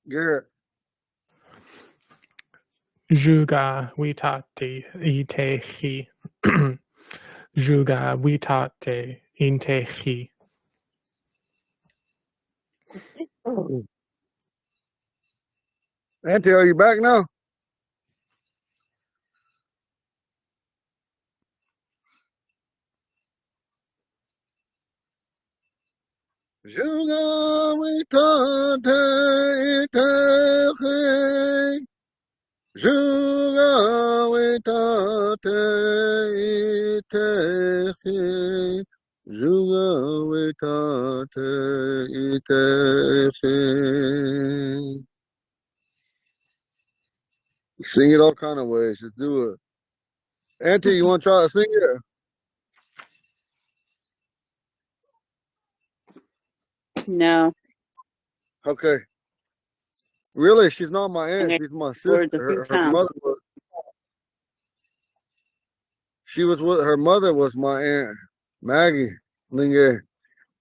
Garrett. Juga witate itehi. Juga witate intehi. Auntie, are you back now? Juga witate itehi. Juga witate itehi. Juga witate itehi. Sing it all kind of ways. Just do it. Auntie, you want to try to sing it? No, Okay. Really, she's not my I aunt. heard She's my words sister. a few Her times. mother was. She was with her mother was my aunt Maggie Linge,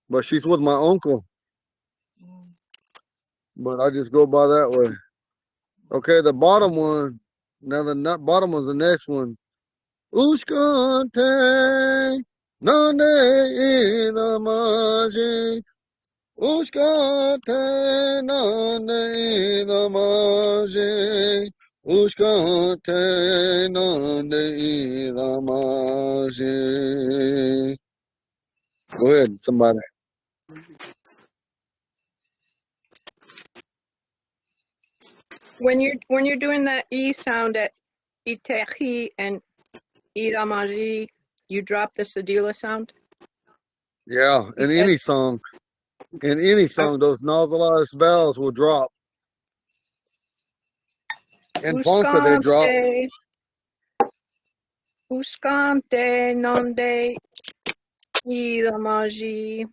but she's with my uncle. But I just go by that way. Okay, the bottom one. Now the bottom one's the next one. Ushkante nane inamaji. Ushkante nane inamaji. Ushkante nane inamaji. Go ahead, somebody. When you're doing that E sound at itehi and idamaji, you drop the sedila sound. Yeah, You in said any song. In any song, those nasalized vowels will drop. In Ponca, they drop. Uscante nonde idamaji.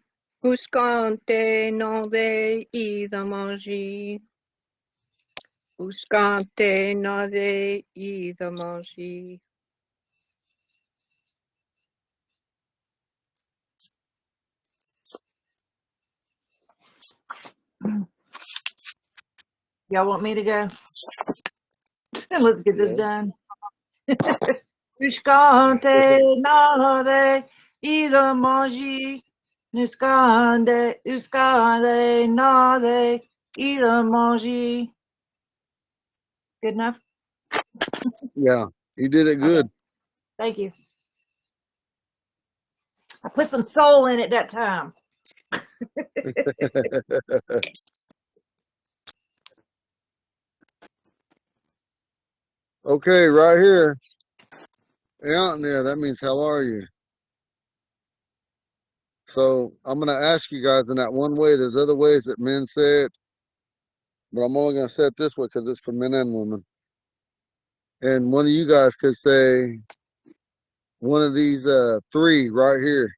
Uscante nonde idamaji. Uscante nonde idamaji. Y'all want me to go? Let's get this Yes. done. Uscante nade ida maji. Uscante nade ida maji. Good enough? Yeah, you did it Okay. good. Thank you. I put some soul in it that time. Okay, right here. Out in there, that means how are you? So I'm going to ask you guys in that one way. There's other ways that men say it, but I'm only going to say it this way because it's for men and women. And one of you guys could say one of these three right here.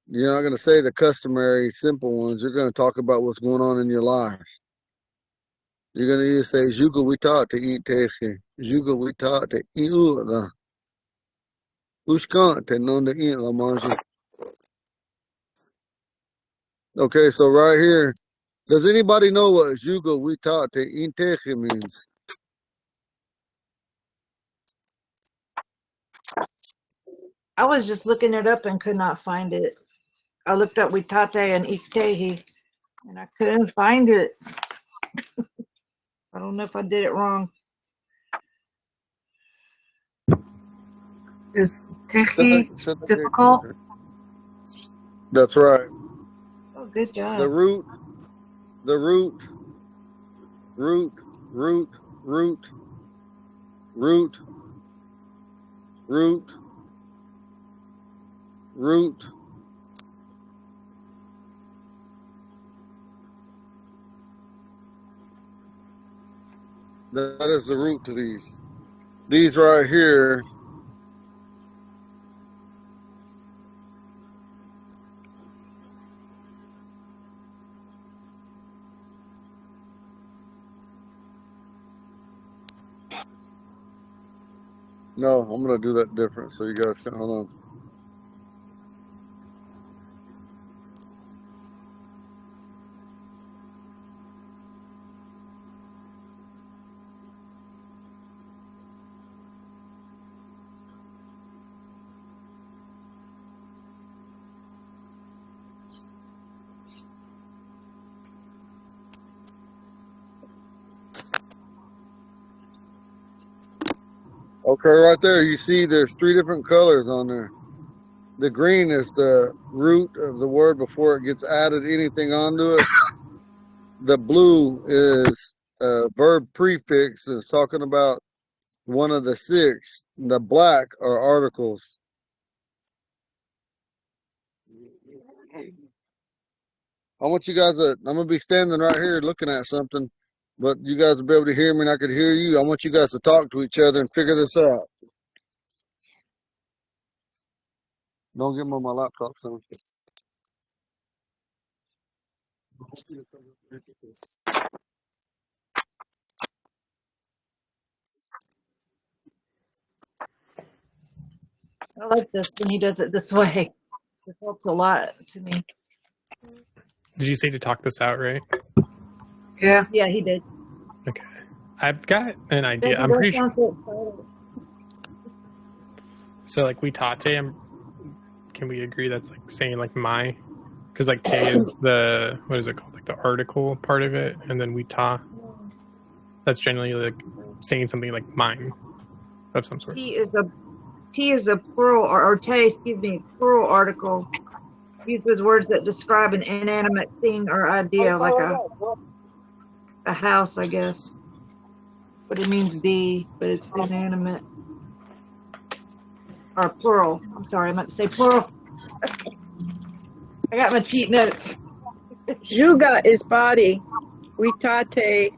You're not going to say the customary simple ones. You're going to talk about what's going on in your life. You're going to either say, Juga wita te eat teche. Juga wita te iu la. Ushkan te non de eat la manger. Okay, so right here, does anybody know what Juga wita te eat teche means? I was just looking it up and could not find it. I looked up Witate and Ikehi and I couldn't find it. I don't know if I did it wrong. Is tehi difficult? That's right. Oh, good job. The root, root, root, root, root. That is the root to these. These right here. No, I'm gonna do that different. So you guys can hold on. Okay, right there, you see there's 3 different colors on there. The green is the root of the word before it gets added anything onto it. The blue is a verb prefix that's talking about one of the 6. The black are articles. I want you guys to, I'm going to be standing right here looking at something, but you guys will be able to hear me and I could hear you. I want you guys to talk to each other and figure this out. Don't get them on my laptop, son. I like this when he does it this way. It helps a lot to me. Did you say to talk this out, right? Yeah. Yeah, he did. Okay. I've got an idea. Thank you, I'm don't pretty sure. sound so excited. So like we taught can we agree that's like saying like my? Because like te is the, what is it called? Like the article part of it. And then we ta. That's generally like saying something like mine of some sort. T is a plural or te, excuse me, plural article. Used with words that describe an inanimate thing or idea, like a house, I guess. But it means the, but it's inanimate. Or plural. I'm sorry, I meant to say plural. I got my cheat notes. Juga is body. Witate,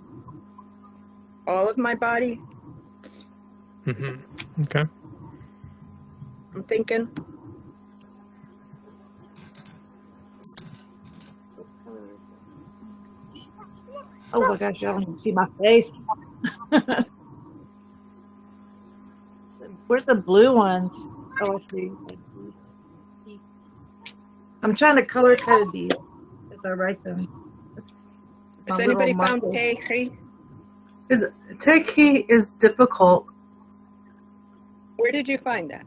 all of my body. Mm-hmm. Okay. I'm thinking. Oh my gosh, y'all don't even see my face. Where's the blue ones? Oh, I see. I'm trying to color code these as I write them. Has My anybody little found markers. Tehi? Teki is difficult. Where did you find that?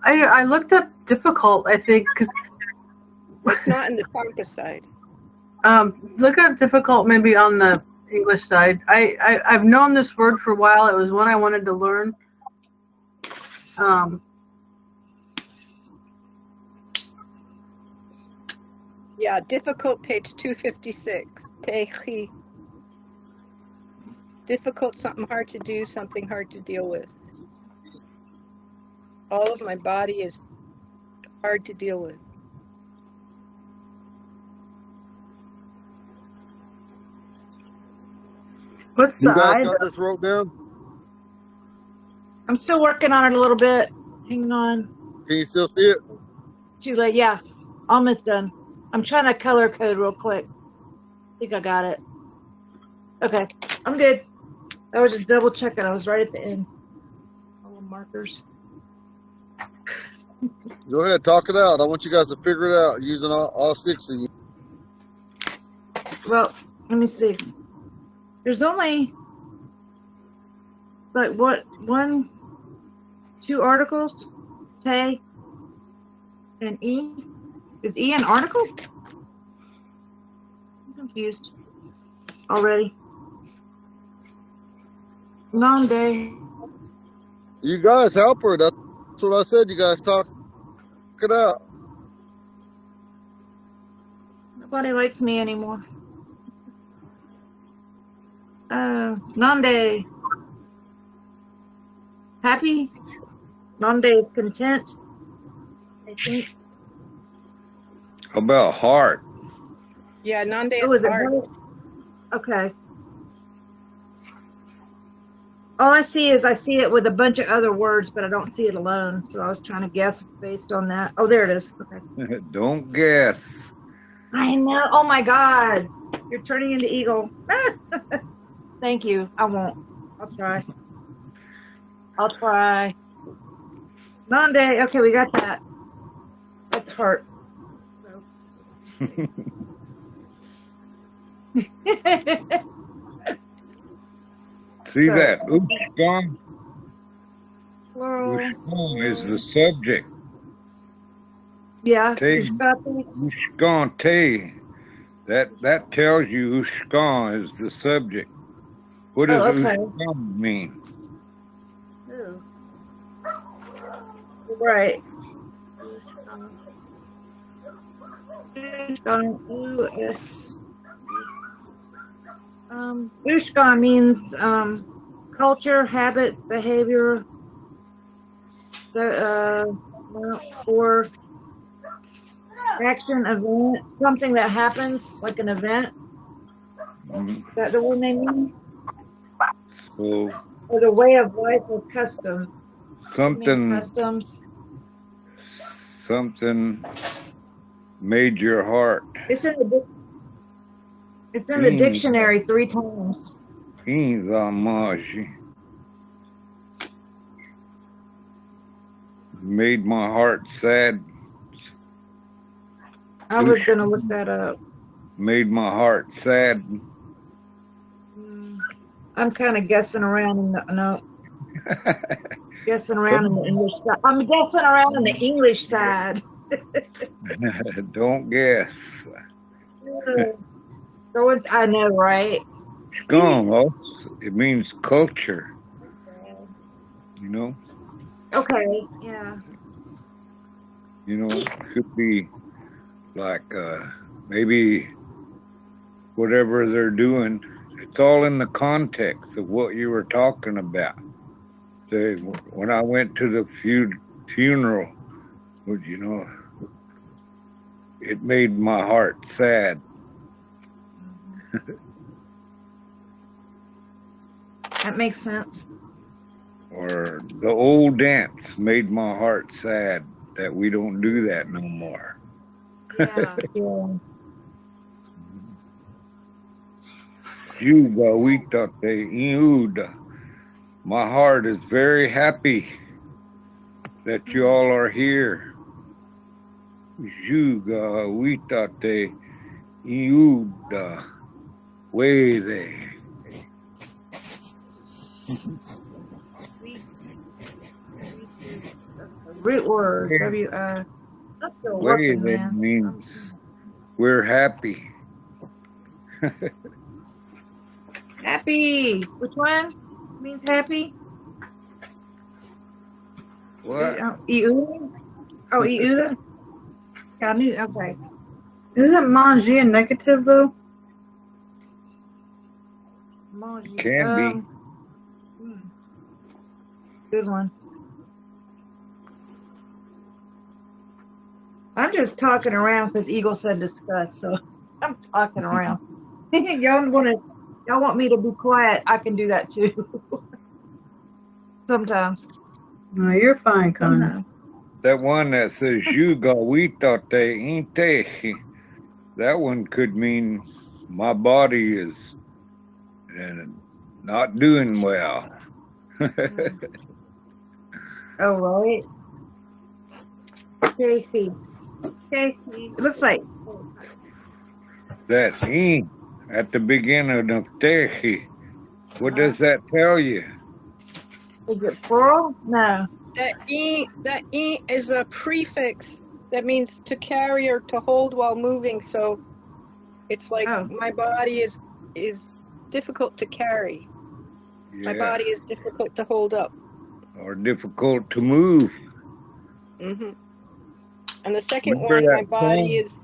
I looked up difficult, I think, because It's not in the Ponca side. look up difficult maybe on the English side. I've known this word for a while. It was one I wanted to learn. Yeah, difficult, page 256. Tehi. Difficult, something hard to do, something hard to deal with. All of my body is hard to deal with. What's You the guys I? got this wrote down? I'm still working on it a little bit. Hang on. Can you still see it? Too late. Yeah, almost done. I'm trying to color code real quick. I think I got it. Okay, I'm good. I was just double checking. I was right at the end. All the markers. Go ahead, talk it out. I want you guys to figure it out using all 6 of you. Well, let me see. There's only like what 1, 2 articles? Te and E. Is E an article? I'm confused already. Non-day. You guys help her. That's what I said. You guys talk it out. Nobody likes me anymore. Non-day. Happy. Non-day is content. I think. How about heart? Yeah, Nande Oh, is is it hard. heart? Okay. All I see it with a bunch of other words, but I don't see it alone. So I was trying to guess based on that. Oh, there it is. Okay. Don't guess. I know. Oh my God. You're turning into eagle. Thank you. I won't. I'll try. Monday. Okay, we got that. That's heart. See So, that? Ushkan? plural. Ushkan is the subject. Yeah. Te, Ushkati. Ushkan te. That tells you Ushkan is the subject. What does Oh, okay. Ushkan mean? Ooh. Right. U-S. Ushka means culture, habits, behavior, or action, event, something that happens, like an event. Is that the one they mean? So Or the way of life or custom. something Customs. made your heart. It's in the dictionary 3 times. Made my heart sad. I was gonna look that up. Made my heart sad. I'm kind of guessing around in the guessing around in the English side. I'm guessing around in the English side. Don't guess. So I know, right? Scum, it means culture. You know? Okay, yeah. You know, could be like maybe whatever they're doing. It's all in the context of what you were talking about. Say, when I went to the funeral, you know, it made my heart sad. That makes sense. Or the old dance made my heart sad that we don't do that no more. Yeah. Yeah. Juga witate iuda. My heart is very happy that you all are here. Juga witate iuda. Way there. Root word. I'm still Way working, there man. means we're happy. Happy. Which one means happy? What? Iuda? Oh, Iuda? Yeah, I knew. Okay. Isn't manger a negative though? Can be. Good one. I'm just talking around because Eagle said discuss, so I'm talking around. Y'all want me to be quiet? I can do that too. Sometimes. No, you're fine, Connie. That one that says Juga witate inte. That one could mean my body is not doing well. Oh, right. Casey. It looks like That at the beginning of tehi. What does that tell you? is it plural? No. That e is a prefix that means to carry or to hold while moving. So it's like my body is difficult to carry. Yeah. My body is difficult to hold up. Or difficult to move. Mm-hmm. And the second Remember one, my that body song?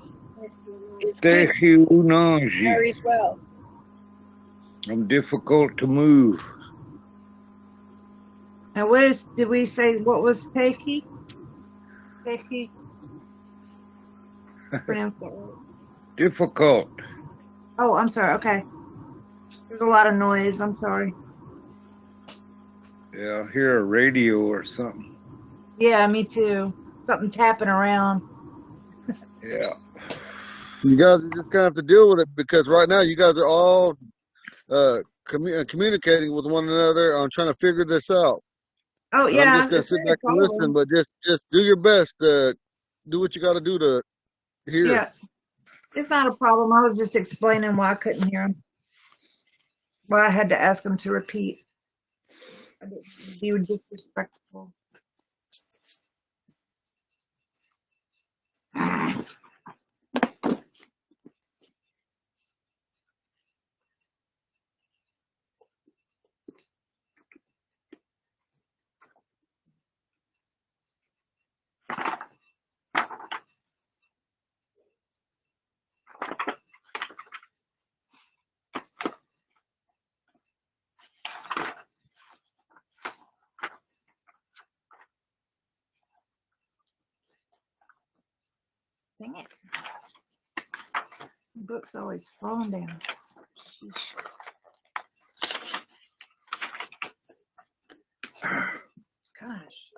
is good, Tehi unanji. carries well. I'm difficult to move. And did we say what was Takey? Takey? Pronounce that right. Difficult. Oh, I'm sorry. Okay. There's a lot of noise. I'm sorry. Yeah, I hear a radio or something. Yeah, me too. Something tapping around. Yeah. You guys just kind of have to deal with it because right now you guys are all communicating with one another on trying to figure this out. Oh And I'm yeah, just gonna it's sit not a back and listen, problem. but just do your best to do what you got to do to hear. Yeah, it's not a problem. I was just explaining why I couldn't hear him. Why I had to ask him to repeat. I didn't want to be disrespectful. Dang it. The book's always falling down. Sheesh. Gosh.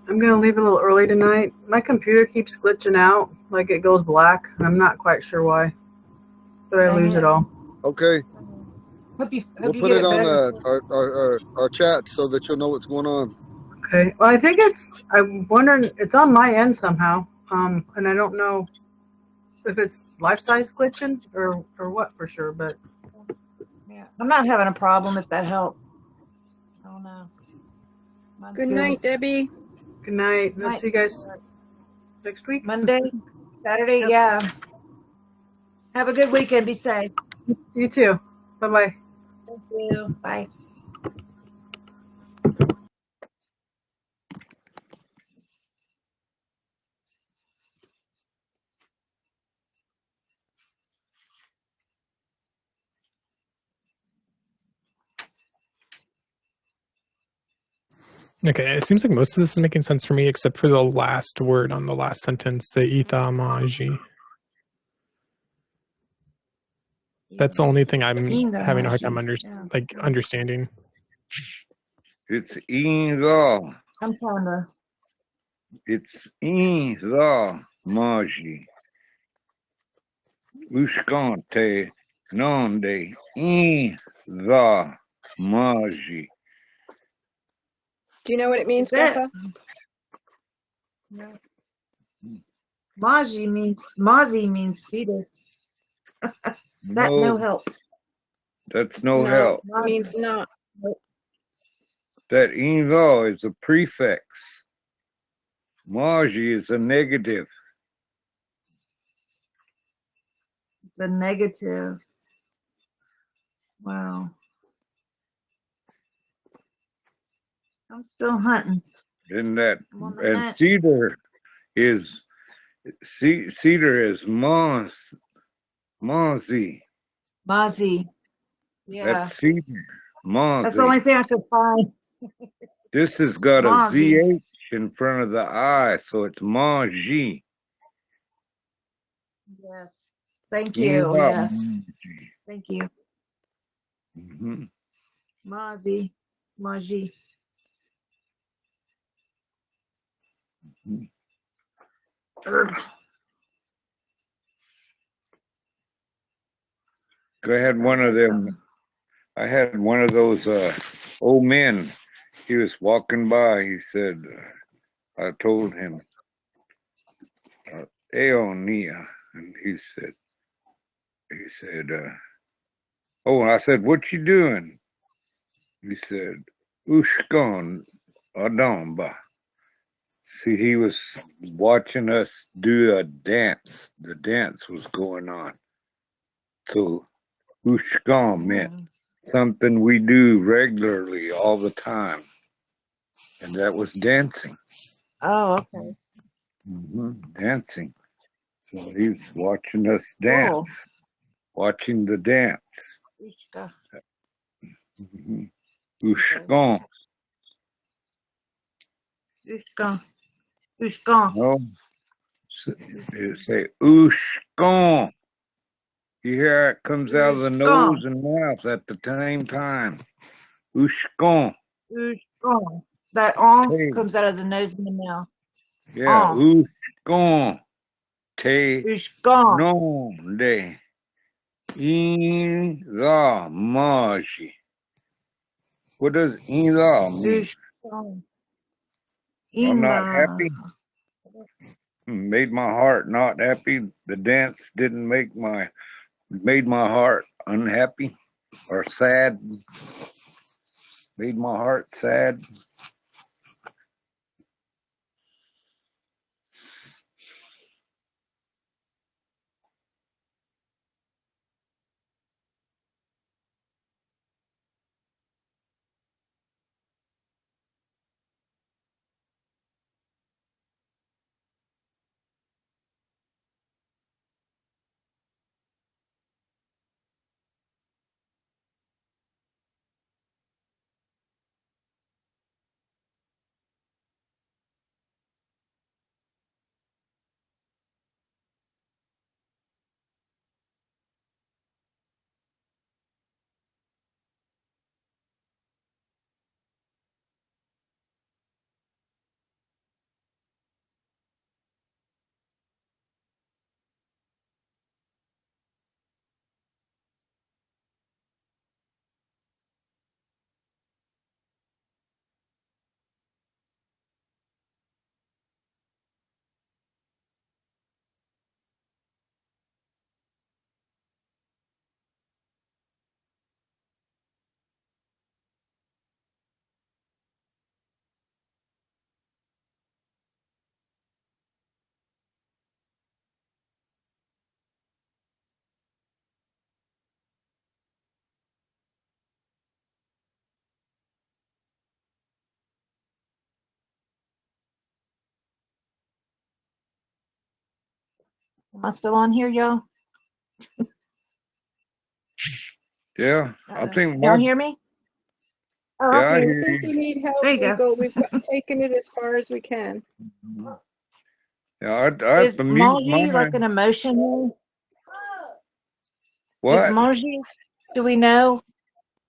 I'm going to leave a little early tonight. My computer keeps glitching out, like it goes black, and I'm not quite sure why. But I Dang lose it. it all. Okay, Hope you we'll get put it it on better. our chat so that you'll know what's going on. Okay. Well, I think I'm wondering, it's on my end somehow. And I don't know if it's life-size glitching or what for sure, but Yeah. I'm not having a problem if that helps. I don't know. Mine's Good night, Debbie. good night. I'll Night. see you guys next week. Monday, Saturday, Yep. yeah. Have a good weekend. Be safe. You too. Bye-bye. Thank you. Bye. Okay, it seems like most of this is making sense for me, except for the last word on the last sentence, the ithamaji. That's the only thing I'm having a hard time understanding. It's inga. I'm trying to. It's inga maji. Uskante nonde inga maji. Do you know what it means, That's Grandpa? it. Yeah. Mazi means cedar. That no No, help. that's no No, help. it means not. That inga is a prefix. Maji is a negative. The negative. Wow. I'm still hunting. And that I'm on the and hunt. cedar is Mazi. Mazi. Yeah. That's cedar. That's the Mazi. only thing I could find. This has got a Mazi. ZH in front of the I, so it's Maji. Yes. Thank you. Yes. Thank you. Mm-hmm. Mazi. Maji. Erg. I had one of them. I had one of those old men. He was walking by. He said, I told him, Eonia. And he said, oh, I said, what you doing? He said, Ushkon Adamba. See, he was watching us do a dance. The dance was going on. So Ushkon meant something we do regularly all the time. And that was dancing. Oh, okay. Dancing. So he's watching us Cool. dance, watching the dance. Ushka. Mhm. Okay. Ushkon. Ushka. Ushka. No, you say Ushkon. You hear it comes out of the Ushka. nose and mouth at the same time. Ushkon. Ushka. That on Te. comes out of the nose and the mouth. Yeah, Ushkon. Te Ushka. non de. In la maji. What does in la mean? Ushka. I'm not Ina. happy. Made my heart not happy. The dance didn't made my heart unhappy or sad. Made my heart sad. Am I still on here, y'all? Yeah, I think Y'all my hear me? Oh, yeah, I okay. I hear think you. we need help. There you go. We've taken it as far as we can. Yeah, I have Is to mute maji like an mine. emotion? Is What? maji? Do we know?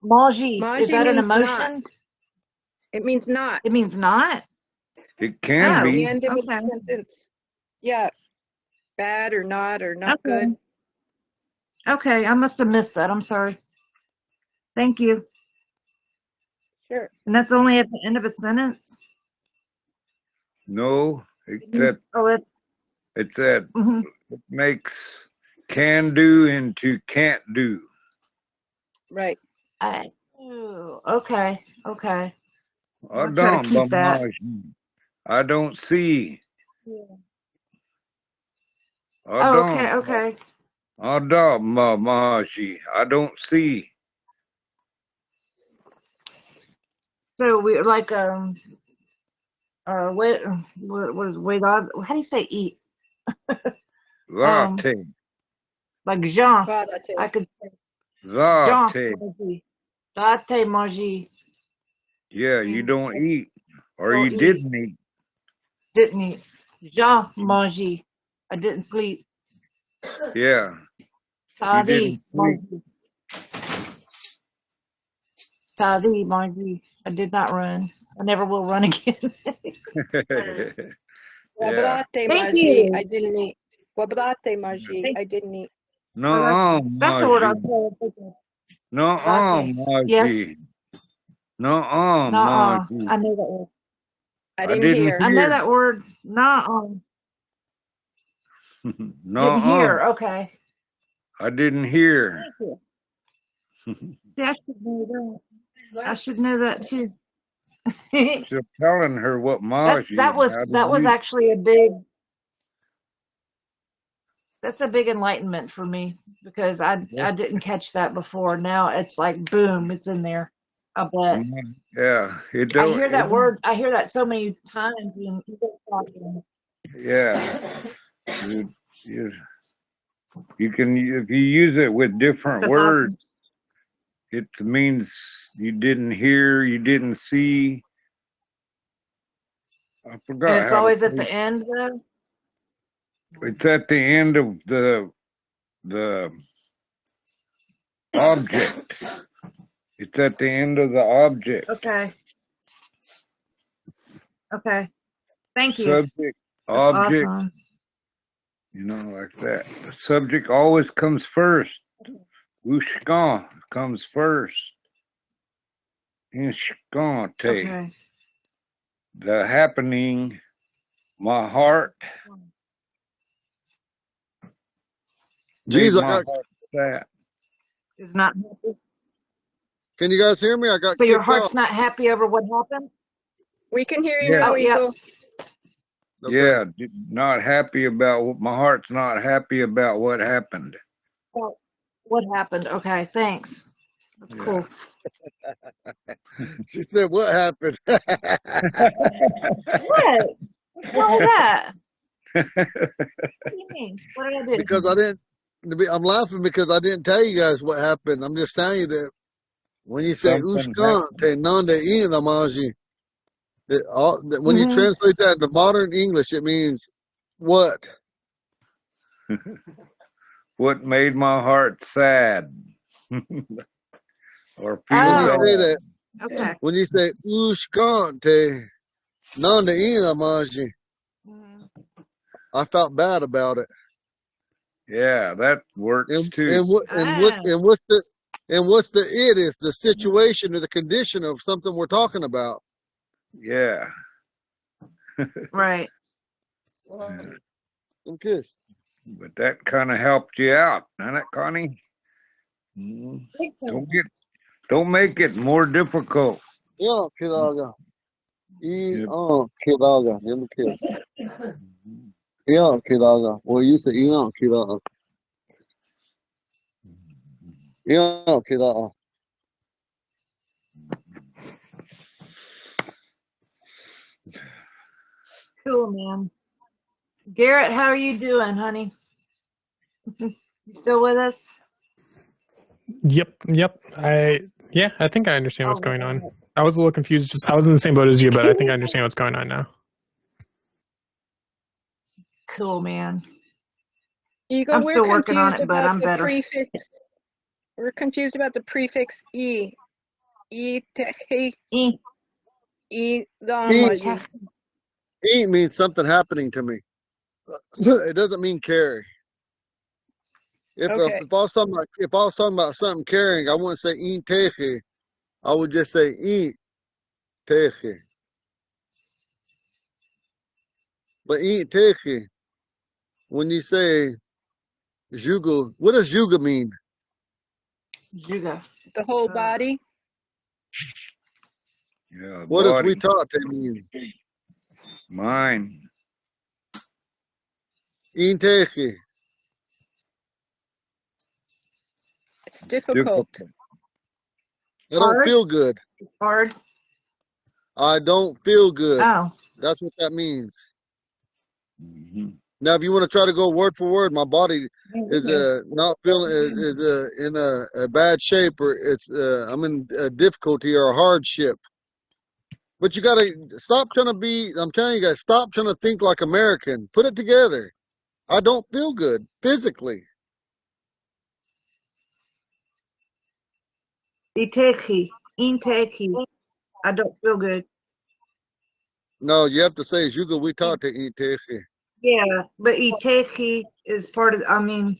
Maji, is Maji that an means not. emotion? It means not. It means not? It can Oh, The be. end of a okay. sentence. Yeah, bad or not Okay. good. Okay, I must have missed that. I'm sorry. Thank you. Sure. And that's only at the end of a sentence? No, except Oh, it's that mhm. it makes can do into can't do. Right. Okay, okay. I I'll try to don't, keep that. I don't see. I Oh, don't. okay, okay. I don't, Mahashi. I don't see. So we like what is wait on? How do you say eat? Um, Latte. like Jean. Latte. I could say Jean Latte. manger. Latte manger Yeah, you means don't eat. Or you don't eat. didn't eat. Didn't eat. Jean manger. I didn't sleep. Yeah, you Tadi didn't sleep. manger. Tadi manger. I did not run. I never will run again. Yeah. Guardate Thank Maji. you. I didn't eat. Guardate Maji. Thank I didn't eat. No, that's the word I was Maji. trying to think of. No, Latte. Yes. Maji. No, Nuh-uh. Maji. I know that word. I I didn't didn't hear. I know hear. that word. Nuh-uh. Didn't No, hear. Okay. I didn't hear. Thank you. See, I should know that. I should know that too. Just telling her what Maji and how to that was use. actually that's a big enlightenment for me because I It. didn't catch that before. Now it's like boom, it's in there. I bet. Yeah, it I don't. hear that word. I hear that so many times in people talking. Yeah, you, you you can if you use it with different That's words, awesome. it means you didn't hear, you didn't see. I And forgot it's how to always at say. the end, though. It's at the end of the object. It's at the end of the object. Okay. Okay. Thank you. Subject, That's object, awesome. like that. The subject always comes first. Ushkan comes first. Inshkante. Okay. The happening, my heart, made Jeez, I my got. heart sad. Is not happy. Can you guys hear me? I got So your kicked off. heart's not happy over what happened? We can hear you Yeah, now, Oh, yep. Eagle. Okay. yeah. Not happy about my heart's not happy about what happened. Oh, what happened? Okay. Thanks. That's Yeah. cool. She said, "What happened?" What? What's wrong with that? What do you mean? What did I do? Because I didn't. I'm laughing because I didn't tell you guys what happened. I'm just telling you that when you say Something "ushkan te nande inamaji," when you Mm-hmm. translate that into modern English, it means what? What made my heart sad or feel When you Oh, say sad. that, okay. when you say "ushkan te nande inamaji," Mhm. I felt bad about it. Yeah, that works And too. and what and what Ah, and what's the and what's the it is the situation or the condition of something we're talking about. Yeah. right. Yeah. Kiss. But that kind of helped you out, doesn't it, Connie? Mhm. Big time. Don't make it more difficult. Yeah, kidaga. Yeah. Kidaga. Give me a kiss. Mhm. Yeah, kidaga. Well, you say kidaga. Yeah, kidaga. Cool, man. Garrett, how are you doing, honey? You still with us? Yep. I think I understand what's Oh, going on. I was a little confused. Just I was in the same boat as you, but I think I understand what's going on now. cool, man. Eagle, I'm we're still working on confused it, but about I'm the better. prefix. We're confused about the prefix e. E tehi E. e Eat, damaji. eat means something happening to me. It doesn't mean carry. If I Okay. was talking about something carrying, I wouldn't say eat teje. I would just say eat teje. But eat teje, when you say juga, what does juga mean? Juga. The whole body. Yeah, What does we body. taught to mean? Mine. Eat teje. It's difficult. Difficult. I don't Hard? feel good. It's hard. I don't feel good. Oh. That's what that means. Mhm. Now, if you want to try to go word for word, my body is Okay. not feeling is in a bad shape, or it's I'm in difficulty or a hardship. But you got to stop trying to be. I'm telling you guys, stop trying to think like American. Put it together. I don't feel good physically. Iteki. Inteki. I don't feel good. No, you have to say Juga we talk to eat teche. Yeah, but Iteki is part of. I mean,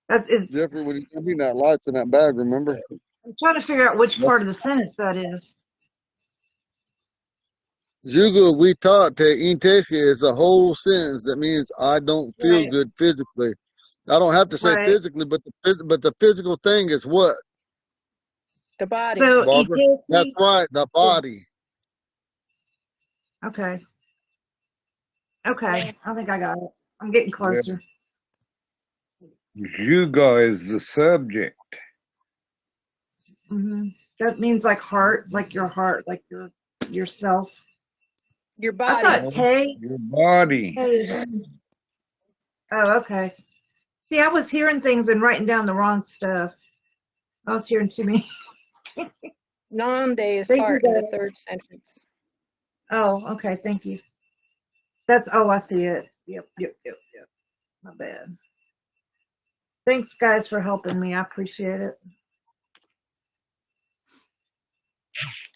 that's is. Jeffrey, when you mean that lights in that bag, remember? I'm trying to figure out which That's- part of the sentence that is. Juga we talk to eat teche is a whole sentence that means I don't feel Right. good physically. I don't have to say Right. physically, but the physical thing is what, The body. So Barbara? That's Iteki. right, the body. Okay. Okay. I think I got it. I'm getting Yeah. closer. Juga is the subject. Hmm. That means like heart, like your heart, like yourself. Your I body. thought Tay. Your body. Tay. Oh, okay. See, I was hearing things and writing down the wrong stuff. I was hearing too many. Nande is Thank you, heart in the guys. third sentence. Oh, okay. Thank you. That's, oh, I see it. Yep. My bad. Thanks, guys, for helping me. I appreciate it.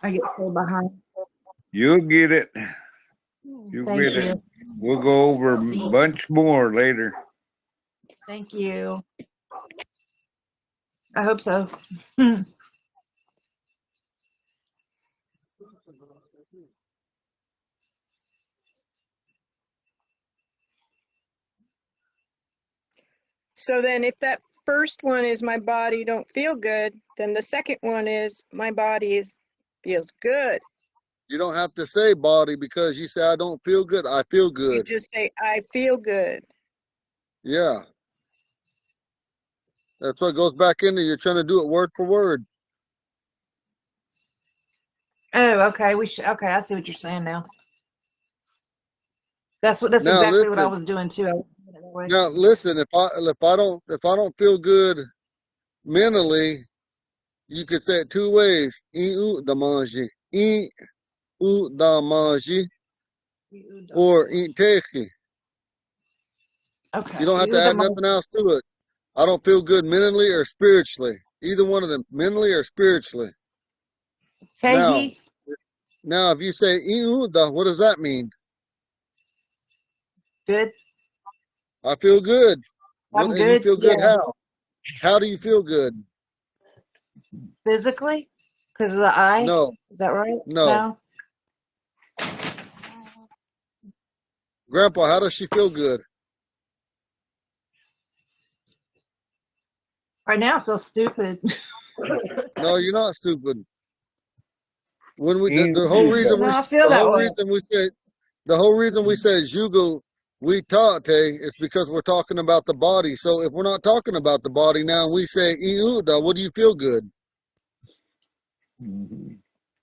I get so behind. You'll get it. You'll Thank get it. you. We'll go over a bunch more later. Thank you. I hope so. So then if that first one is my body don't feel good, then the second one is my body feels good. You don't have to say body because you say I don't feel good. I feel You good. just say, I feel good. Yeah. That's what goes back into you're trying to do it word for word. Oh, okay. Okay, I see what you're saying now. That's Now exactly what I listen. was doing too. I was doing it that way. Now listen. If I don't feel good mentally, you could say it two ways. I-u damanji. I-u damanji. Or inteki. Okay. You don't have to add nothing else to it. I don't feel good mentally or spiritually. Either one of them, mentally or spiritually. Tehi. Now, if you say "Iuda," what does that mean? Good. I feel good. I'm And you good. feel good Yeah. how? How do you feel good? Physically? Because of the eye? No, Is that right? no. Grandpa, how does she feel good? Right now I feel stupid. No, you're not stupid. When we Ain't the whole you, reason No, we I feel the that whole way. reason we said the whole reason we said jugo we tate is because we're talking about the body. So if we're not talking about the body now and we say Iuda, what do you feel good?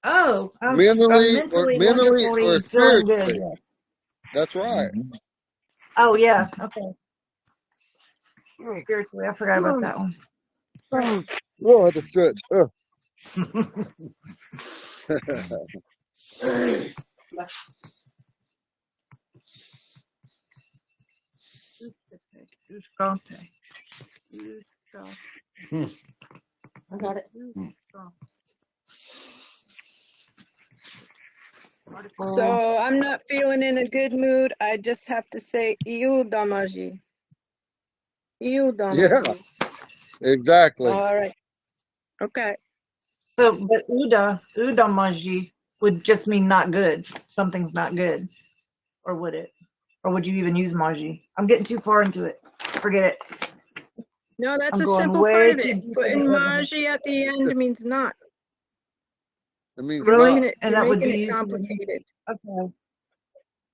Oh, I'm Mentally mentally, or wonderfully feeling good. spiritually. Yes. That's right. Oh, yeah. Okay. Spiritually, I forgot about that one. Whoa, I had to stretch. I got it. So I'm not feeling in a good mood. I just have to say, Iu damaji. Iu damaji. Exactly. All right. Okay. So, but udamaji would just mean not good. Something's not good. Or would it? Or would you even use maji? I'm getting too far into it. Forget it. No, that's I'm a going simple part way of too it. deep Putting into it. maji at the end means not. It means You're Really? not. making it, And you're that would making be it used. complicated. Okay.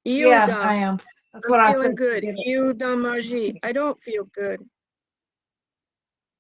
Iu Yeah, da. I am. That's I'm what I feeling said. good. Forget it. Iu damaji. I don't feel good.